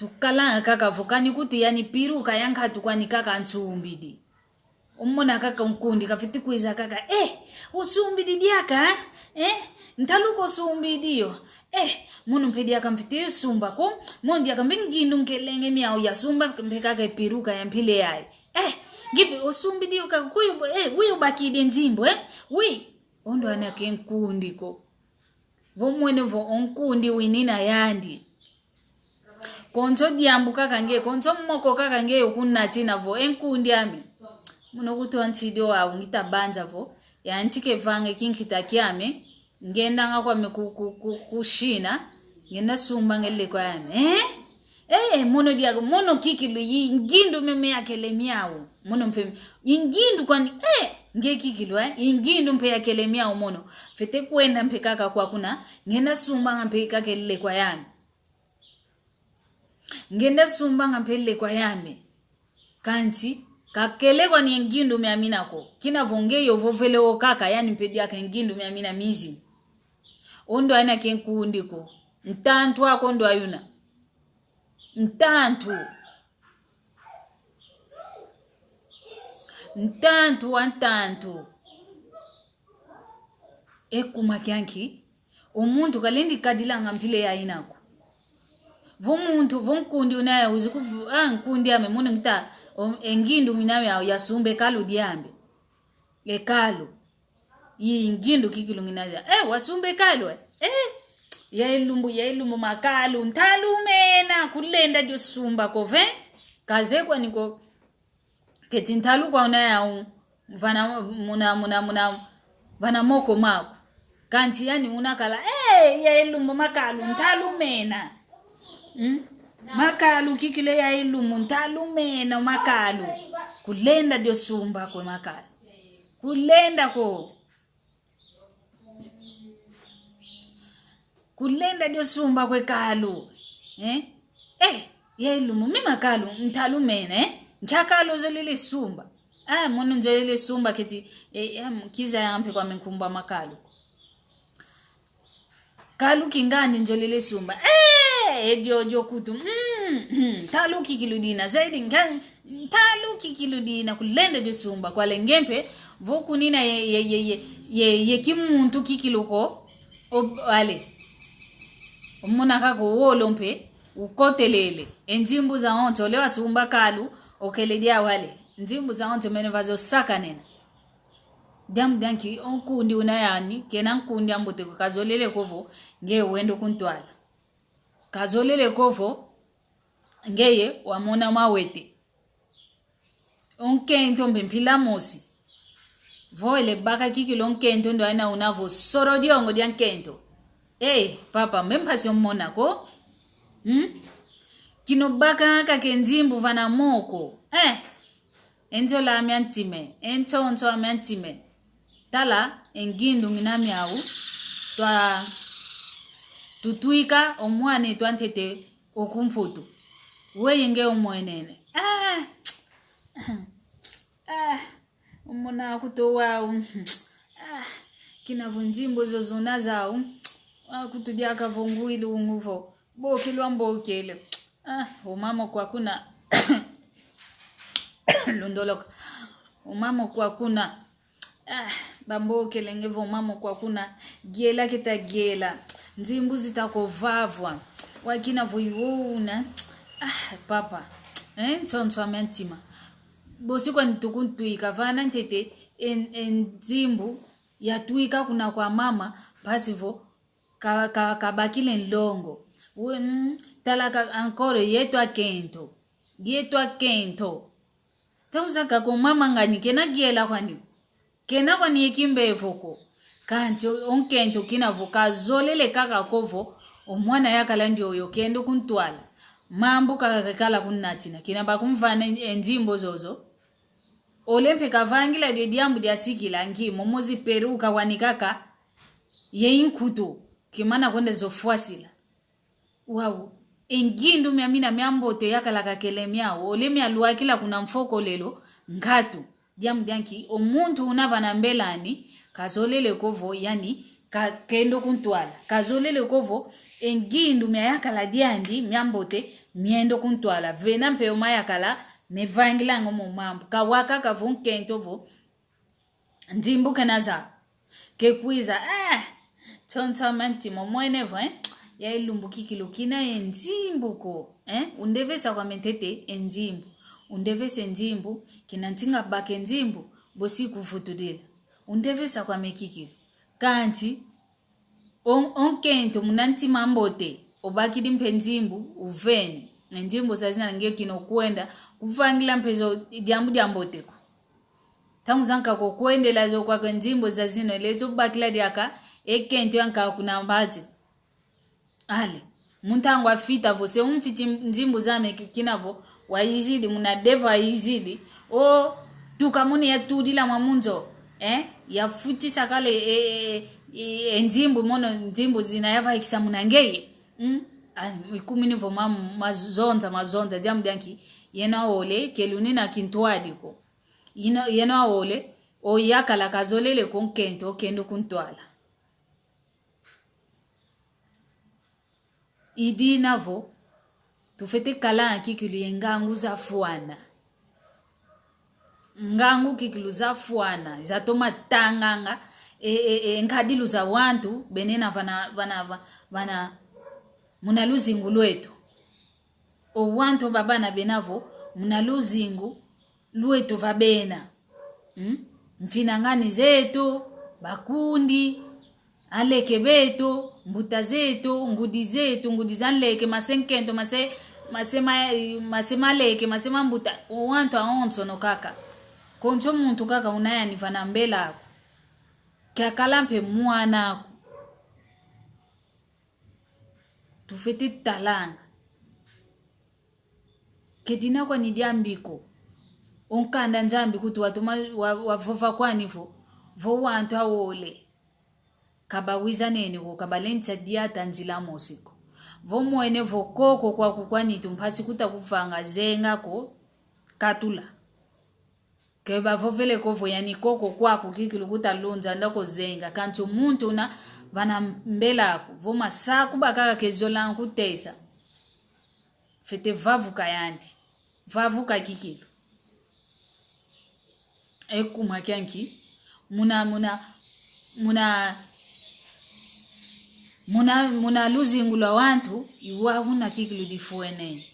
[SPEAKER 1] tukala kaka vokani kuti yani piruka yankatu kwa nikaka nsumbidi umona kaka unkundi kafiti kuiza kaka usumbidi diaka ntaluko sumbidio muno mpedi akamfiti sumba ko mondi akambengindu nkelenge miao ya sumba mpekaka piruka ya mpile yae gibi usumbidio kaka kuyo uyo bakide nzimbo wi ondo anake nkundi ko vomwene vo onkundi winina yandi konzo diambu kakange konzo mmoko kakange ukunatina vo enkundi ami muno kuti wantidio wa ngita banja vo ya ntike vange kinkita kyame ngenda ngakwa kushina ngenda sumba ngelle kwa yame muno dia muno kikilu yingindu meme yakele miao muno mpe yingindu kwani nge kikilu yingindu mpe yakele miao muno fete kwenda mpe kaka kwa kuna ngenda sumba mpe kakele kwa yame ngenda sumba ngampele kwa yame kanti kakele kwa ni ngindu meamina ko kina vongeyo vovele okaka yani mpedi yake ngindu meamina mizi ondo aina kenkundi ko ntantu wako ndo ayuna ntantu ekuma kyanki omuntu kalendi kadilanga mpile ya inako vomuntu vonkundi unaye uzikuvu nkundi ame muno ngita engindu minawe ya sumbe kalu diambe kalu yingindu kikilu nginaja wasumbe kalu ya ilumbu makalu ntalumena kulenda dio sumba kove kaze kwa niko keti ntalu kwa unaya vana vana moko mako kanti yani unakala ya ilumbu makalu ntalumena makalu kikile ya ilumu ntalumena makalu kulenda dio sumba kwa makalu kulenda dio sumba kwe kalu ya ilumu mimakalu ntalumena nchakalu zolile sumba muno nzolile sumba keti kiza yampe kwa menkumba makalu kaluki ngani njolele sumba ediojo kutu taluki kiludina zaidi ngani taluki kiludina kulenda de sumba kwa lengempe voku nina ye kimuntu kikiluko ale umuna kako wolompe ukotelele enjimbu za onto lewa sumba kalu okeledia wale njimbu za onto menevazo saka nena dam danki onkundi unayani kenan kundi ambote kazolele kovo nge wendo kuntwala kazolele kovo ngeye wamona mawete onkento mpila mosi voile baka kikilo onkento ndo ana unavo soro diongo dia nkento papa mempasio mona ko kino baka kakenjimbu vana moko enjo la amyantime entonto amyantime tala engindu nginami au twa tutuika omwane twantete okumputu weyenge omwenene umona kutowa kina vunjimbo zozona zao kutudia kavonguili unguvo bokilwa mbokele umama kwa kuna lundoloka umama kwa kuna bambokele ngevo umama kwa kuna gela kita gela nzimbu zitakovavwa wakina voyuna papa nsonso amentima bosikwa nitukuntuika vana ntete enzimbu yatuika kuna kwa mama pasivo kabakile nlongo talaka ankoro yetu akento tauzaka ko mama ngani kena giela kwani kena kwani yekimbevoko kanti onkento kinavoka zolele kaka kovo omwana yakala ndio yokendo kuntwala mambo kakakala kunnatina kina bakumvana enjimbo zozo olempe kavangila de diambu dia sikila ngimo mozi peruka wanikaka yeinkuto kimana kwenda zofuasila wow engindu miamina miambote yakala kakelemyao olemya luakila kuna mfoko lelo ngatu diambu dianki omuntu unavana mbelani kazolele kovo yani kendo kuntwala kazolele kovo engindu myakala diandi myambote miendo kuntwala vena mpeo mayakala mevangila ngomo mambo kawaka kavunkento vo ndimbu kenaza kekwiza tonto mantimo mwenevo ya ilumbuki kilukina enzimbuko undevesa kwa mentete enzimbu undevesa enzimbu kinantinga bake enzimbu bosi kuvutudila undevesa kwa mekiki kanti onkento munanti mambote obakidi mpenzimbu uvene njimbo zazina ngeo kino kwenda kuvangila mpezo diamboteko tamuzanka ko kwendela zo kwa njimbo zazina lezo bakila diaka ekento yanka kuna mbazi ale muntango afita vose umfiti njimbo zame kinavo waizidi munadeva izidi tukamuni yatudila mamunzo yafuti sakale njimbo mono njimbo zinayava ikisamunangeye ikumini vo mazonza jamu danki yena ole kelunina kintwadiko yena ole oyakala kazolele konkento kendo kuntwala idi navo tufete kala kikili ngangu za fuana ngangu kikilu za fuana zatoma tanganga nkadilu za wantu benena vana munaluzingu lwetu owantu babana benavo munaluzingu lwetu vabena mfinangani zetu bakundi aleke betu mbuta zetu ngudi zanleke masenkento masemaleke masema mbuta owantu aonso no kaka koncho muntu kaka unayani vana mbela kakalampe mwana tufete talanga kedina kwa nidiambiko onkanda njambi kuti watuma wavova kwanivo vo wantu awole kabawiza nene ko kabalentsa diata nzila mosiko vo mwene vo koko kwa kukwani tumpatsi kuta kuvanga zenga ko katula Keba vovele kovo yani koko kwako kikilu kutalunza ndako zenga kanto muntu na vana mbela ako voma saku bakaka kezola kutesa fete vavuka yandi vavuka kikilu ekuma kyanki muna luzingula wantu iwa huna kikilu difuene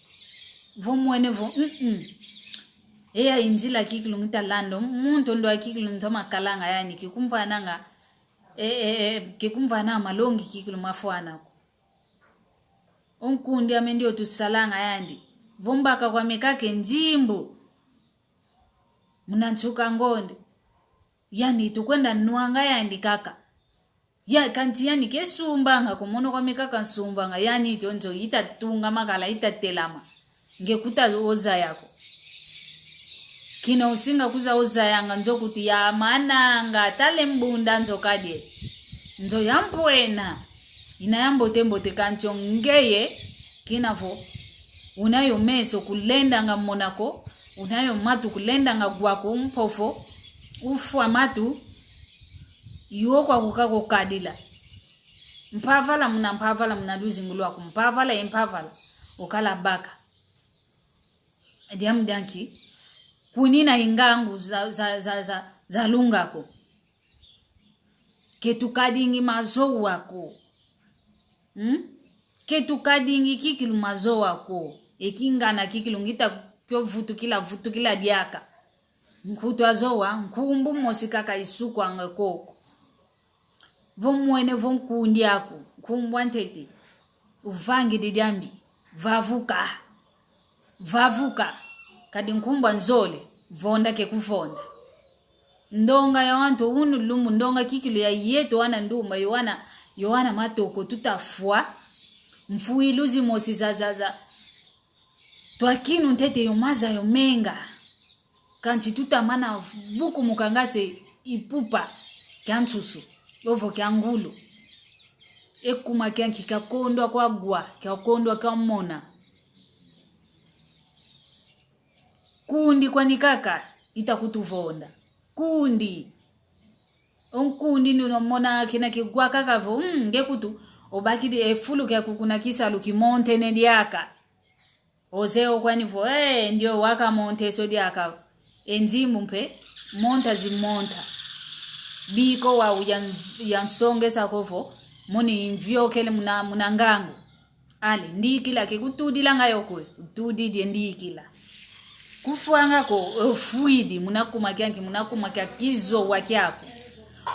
[SPEAKER 1] vomwene vo eya injila kikilu ngitalando muntu ndo kikilu ntoma kalanga yani kikumvana nga kikumvana malongi kikilu mafwana onkundi amendio tusalanga yandi vombaka kwa mikake njimbo munanchuka ngonde yani tukwenda nuanga yandi kaka ya kanti yani kesumbanga kumono kwa mikaka nsumbanga yani tonjo itatunga makala itatelama ngekuta oza yako kina usinga kuza oza yanga njo kuti ya mananga tale mbunda njo kadye njo yampwena ina yambote kancho ngeye kinavo unayo meso kulenda nga monako unayo matu kulenda nga gwako mpofo ufwa matu yoko kukako kadila mpavala muna luzingulu wako mpavala ukala baka diamdanki kunina ingangu za lungako ketukadingi mazo wako ketukadingi kikilu mazo wako ekingana kikilu ngita kyo vutu kila diaka nkutu azowa nkumbu mosikaka isuku angakoko vomwene vonkundi yako kumbwantete uvangi dijambi vavuka kadi nkumba nzole vonda ke kuvonda ndonga ya wantu unu lumu ndonga kikilu ya yeto wana nduma yowana matoko tutafua mfuiluzi mosi za twakinu ntete yomaza yomenga kanti tutamana buku mukangase ipupa kyansusu ovo kyangulu ekuma kyanki kakondwa kwa gwa kakondwa kamona kundi kwani kaka itakutuvonda kundi onkundi ninomona kina kigwa kakavo ngekutu obakidi efulu kya kukuna kisalu kimonte nediaka ozeo kwani vo ndio waka monte so diaka enzimu mpe monta zimonta biko wa yansonge sakovo moni invyokele munangangu ale ndikila ke kutudila ngayo kwe utudidi ndikila kufuanga ko fuidi munakuma kya kizo wakyako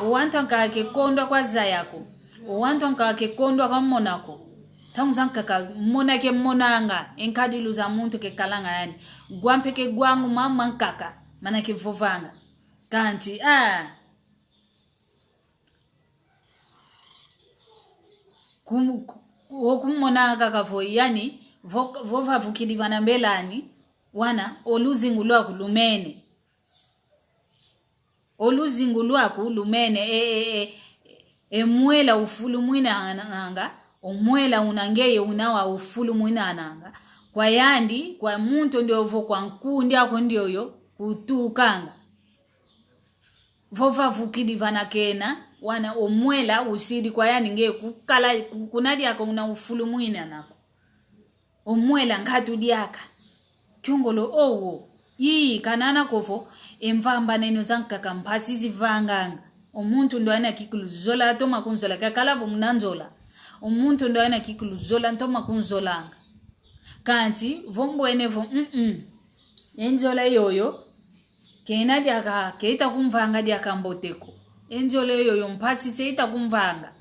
[SPEAKER 1] uwanta nkake kondwa kwa zayako uwanta nkake kondwa kwa monako tanzanka ka monake monanga enkadilu za muntu ke kalanga yani gwampeke gwangu mama nkaka manake vovanga kanti kummonanga kavo yani vova vukidi vana mbelani wana oluzingu lwaku lumene emwela ufulu mwina ananga omwela unangeye unawa ufulu mwina ananga kwa yandi kwa muntu ndio vo kwa nkundi ako ndio yo kutukanga vova vukidi vana kena wana omwela usidi kwa yani nge kukala kunadi ako una ufulu mwina nako omwela ngatu diaka kyongolo owo yi kanana kofo emvamba neno zankaka mpasi zivanganga omuntu ndo ana kikuluzola atoma kunzola kakalavo munanzola omuntu ndo ana kikuluzola ntoma kunzolanga kanti vombwenevo enzola yoyo kena diaka keita kumvanga diaka mboteko enzola yoyo mpasi seita kumvanga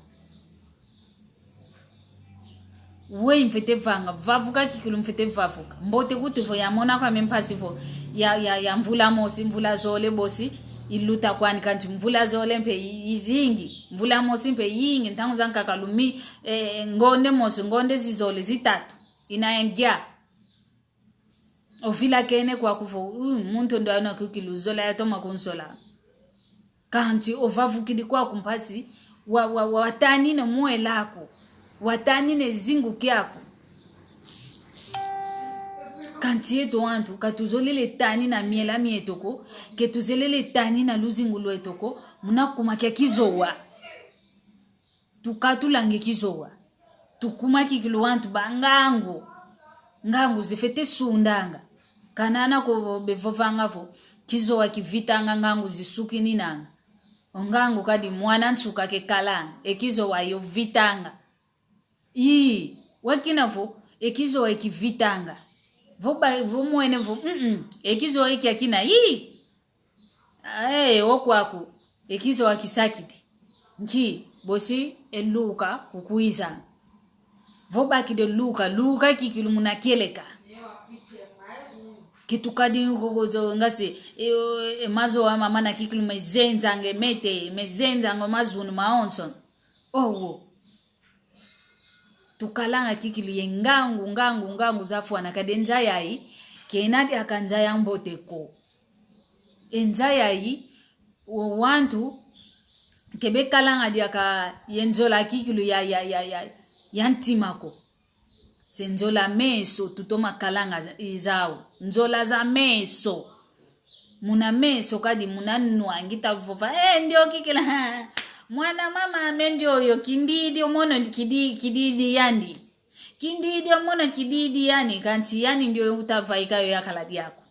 [SPEAKER 1] we mfete vanga vavuka kikulu mfete vavuka mbote kuti vo yamona kwa mempasi vo ya mvula mosi mvula zole bosi iluta kwani kanti mvula zole mpe izingi mvula mosi mpe yingi ntangu zankakalumi ngonde mosi ngonde zizole zitatu inaengia ofila kene kwa kuvo muntu ndo ana kukiluzola yatoma kunsola kanti ovavukidi kwa kumpasi watani ne moe lako watani ne zingu kyako kantie to antu katuzolele tani na miela mietoko ketuzelele tani na luzingulu etoko muna kumakia kizowa tukatulange kizowa tukumaki kiluantu bangango ngangu zifete sundanga kanana ko bevovangavo kizowa kivitanga ngangu zisuki ninanga ongangu kadi mwana nsuka ke kalanga ekizowa yo vitanga wakinavo ekizowa ekivitanga vomwene ekizowa eki akina okwaku ekizowa kisakidi nki bosi eluka kukuiza vobakide luka kikilu munakieleka kitukadi ngogozo ngase mazo ama mana kikilu mezenza ngemete mezenza ngomazunu maonson tukalanga kikilu yengangu zafu anakadenza yai kenadi akanja yamboteko enza yai wantu kebe kalanga diaka yenzola kikilu yantimako senzola meso tutoma kalanga izao nzola za meso muna meso kadi muna nuangita vova ndio kikila mwana mama amendio yo kindidi omono kididi yandi kindidi omono kididi yani kanti yani ndio utavaika yo yakaladi yako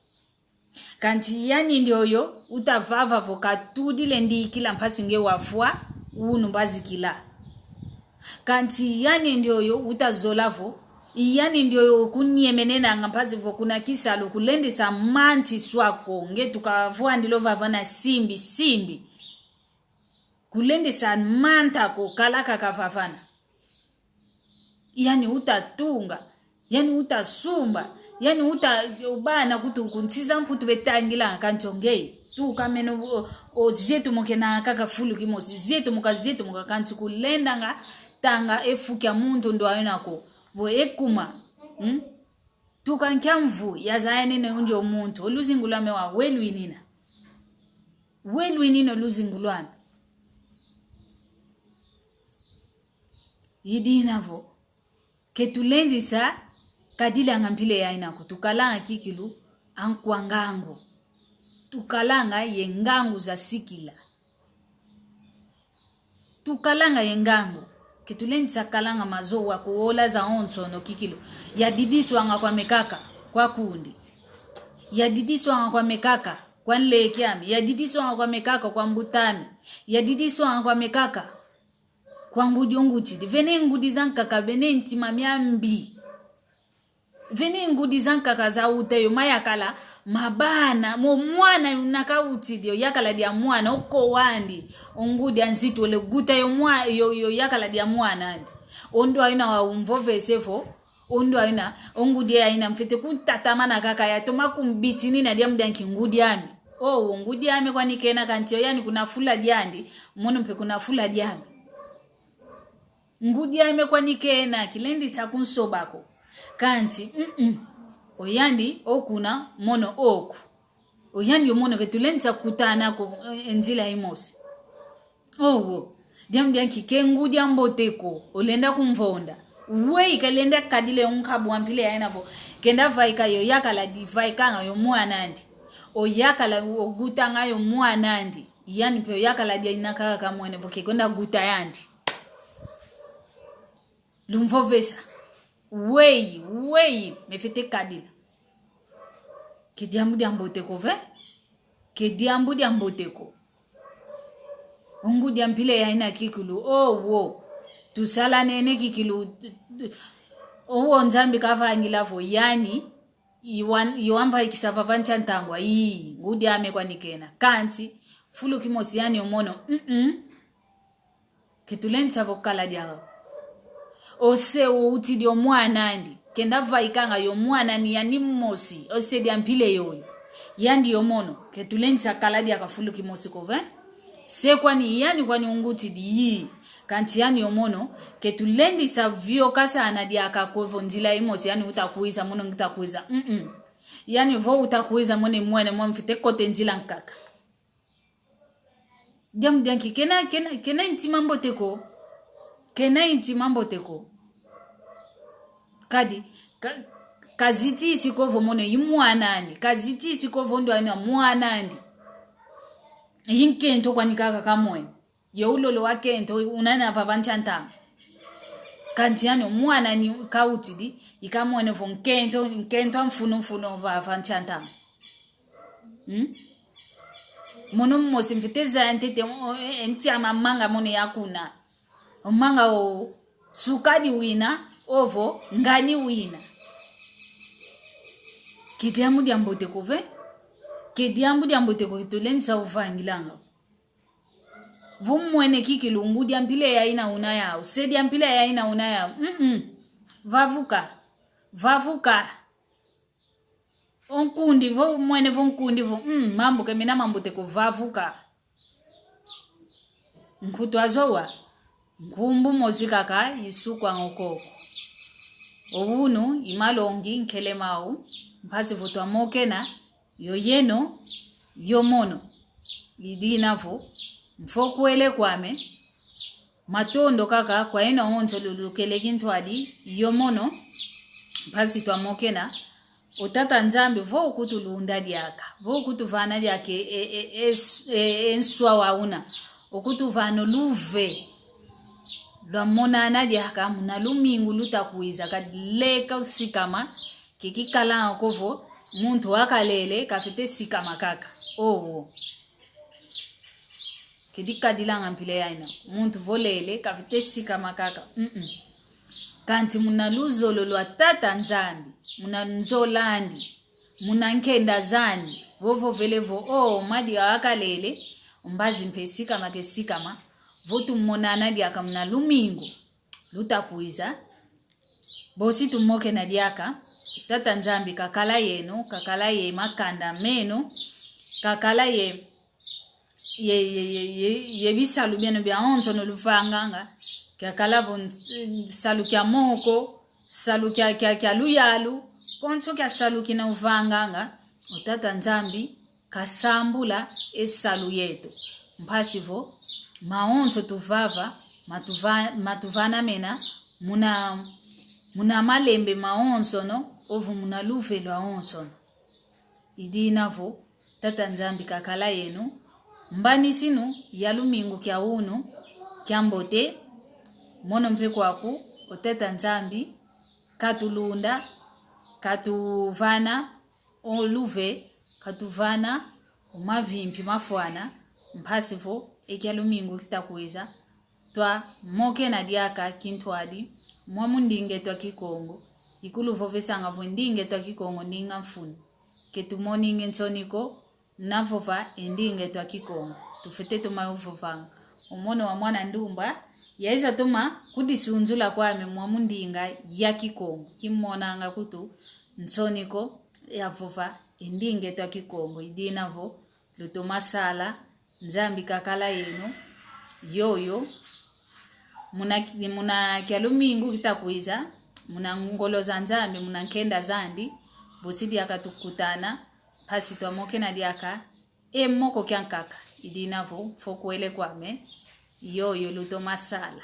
[SPEAKER 1] kanti yani ndio yo utavava vokatudi lendi kila mpasinge wafua unu bazikila kanti yani ndio yo utazolavo yani ndio yo kuniemenena ngampazi vokuna kisalo kulende sa manti swako ngetukavua ndilo vavana simbi kulende sa manta ko kalaka kavavana yani utatunga yani utasumba yani ubana kutu kuntsiza mputu betangila kanchongei tu kameno ozetu mokena kaka fulu kimosi zetu muka kanchi kulenda nga tanga efukia muntu ndo ayonako vo ekuma tu kankyamvu yazaene ne unje omuntu oluzingulame wa welwinina oluzingulame yidinavo ketulendisa kadila ngampile ya inako tukalanga kikilu ankwangango tukalanga yengangu za sikila tukalanga yengangu ketulendisa kalanga mazowa kuola za onsono kikilu yadidiswanga kwa mekaka kwa kundi yadidiswanga kwa mekaka kwa nlekiami yadidiswanga kwa mekaka kwa mbutami yadidiswanga kwa mekaka kwa ngudi onguti vene ngudi zankaka vene ntima miambi vene ngudi zankaka za uteyo mayakala mabana mwana nakauti dio yakala dia mwana uko wandi ongudi anzito le guta yo yakala dia mwana andi ondo aina wa umvove sefo ondo aina ongudi aina mfete kuntatamana kaka ya toma kumbitini na dia mdanki ngudi ami ngudi ami kwa nikena kantio yani kuna fula diandi mwono mpe kuna fula diami ngudi ame kwa nikena kilendi takunsobako kanti oyandi okuna mono oku oyandi omono ketulenta kutana ko enzila imosi diamdianki kengudi amboteko olenda kumvonda we kalenda kadile unkabu ampile yainavo kenda vaika yo yakala divaika nga yo mwanandi oyakala oguta nga yo mwanandi yani pe yakala dia inaka kamwene voke konda guta yandi lumvovesa wei mefete kadila kediambu diamboteko kediambu diamboteko ungu diampile ya ina kikulu tusala nene kikilu nzambi kavangilavo yani iwamva ikisavavancha ntangwa ngudi ame kwa nikena kanti fulu kimosi yani omono kitulensa vokala diago ose utidi omwanandi kenda vaikanga yo mwana ni yani mmosi ose diampile yoyo yandi yomono ketulensa kala dia kafulu kimosi kove se kwani yani kwani unguti di kanti yani yomono ketulendi savio kasa anadia akakovo ndila imosi yani utakuiza mono ngitakuiza yani vo utakuiza mwene mwamfite kote ndila nkaka diamdianki kena inti mambo teko kadi kaziti sikovo mono yimwanandi kaziti sikovo ndo ana mwanandi yinkento kwanikaka kamwe yeulolo wakento unana vavanchantanga kantiano mwana ni kautidi ikamwene vo nkento amfuno vavanchantanga mono mmosi mfiteza ntete entiama manga mono yakuna manga o sukadi wina ovo ngani wina kitiamu diambote kove kediambu diambote ko tulenza uvangilanga vumwene kikilungu diampile ya ina unaya usedi ampile ya ina unaya vavuka onkundi vo mwene vo nkundi vo mambo kemina mambote ko vavuka nkutu azowa nkumbu mozikaka yisukwa ngokoko obunu imalongi nkelemau mpasi votwa mokena yoyeno yomono lidinavo mfokuele kwame matondo kaka kwa ena onzo lulukele kintwadi yomono mpasi twa mokena otata nzambe vo ukutulunda diaka vo ukutuvana diake enswa wauna okutuvano luve lwa monana diaka muna lumingu lutakuiza kadileka usikama kikikala kovo muntu wakalele kafite sikama kaka kidika dilanga mpile yaina muntu volele kafite sikama kaka kanti muna luzolo lwa tata nzambi muna nzolandi muna nkenda zani vovo velevo madi wakalele umbazi mpesika makesikama votu monana diaka muna lumingu lutakuiza bosi tumoke na diaka tata nzambi kakala yeno kakala ye makanda meno kakala ye bisalu bieno bya onzo no luvanganga kakala von salu kya moko salu kya luyalu konso kya salu kina uvanganga tata nzambi kasambula esalu yetu mpasivo maonzo tuvava matuvana mena muna malembe maonzo no ovu muna luvelo aonzo idinavo tata nzambi kakala yenu mbani sinu yalumingu kya unu kya mbote mono mpeko waku otata nzambi katulunda katuvana oluve katuvana umavimpi mafwana mpasivo ekyalumingu kitakuiza twa moke na diaka kintwadi mwamundinge twa kikongo ikuluvo vesanga vundinge twa kikongo ninga mfuni ketumoninge ntsoniko navova endinge twa kikongo tufete tumayuvovanga umono wa mwana ndumba yaiza tuma kudisunzula kwame mwamundinga ya kikongo kimonanga kutu ntsoniko yavova endinge twa kikongo idinavo lutomasala nzambi kakala yenu yoyo muna kyalumingu kitakuiza muna ngolo za nzambi muna nkenda zandi bosidi akatukutana pasi twa moke na diaka moko kyankaka idinavo fokuele kwame yoyo lutomasala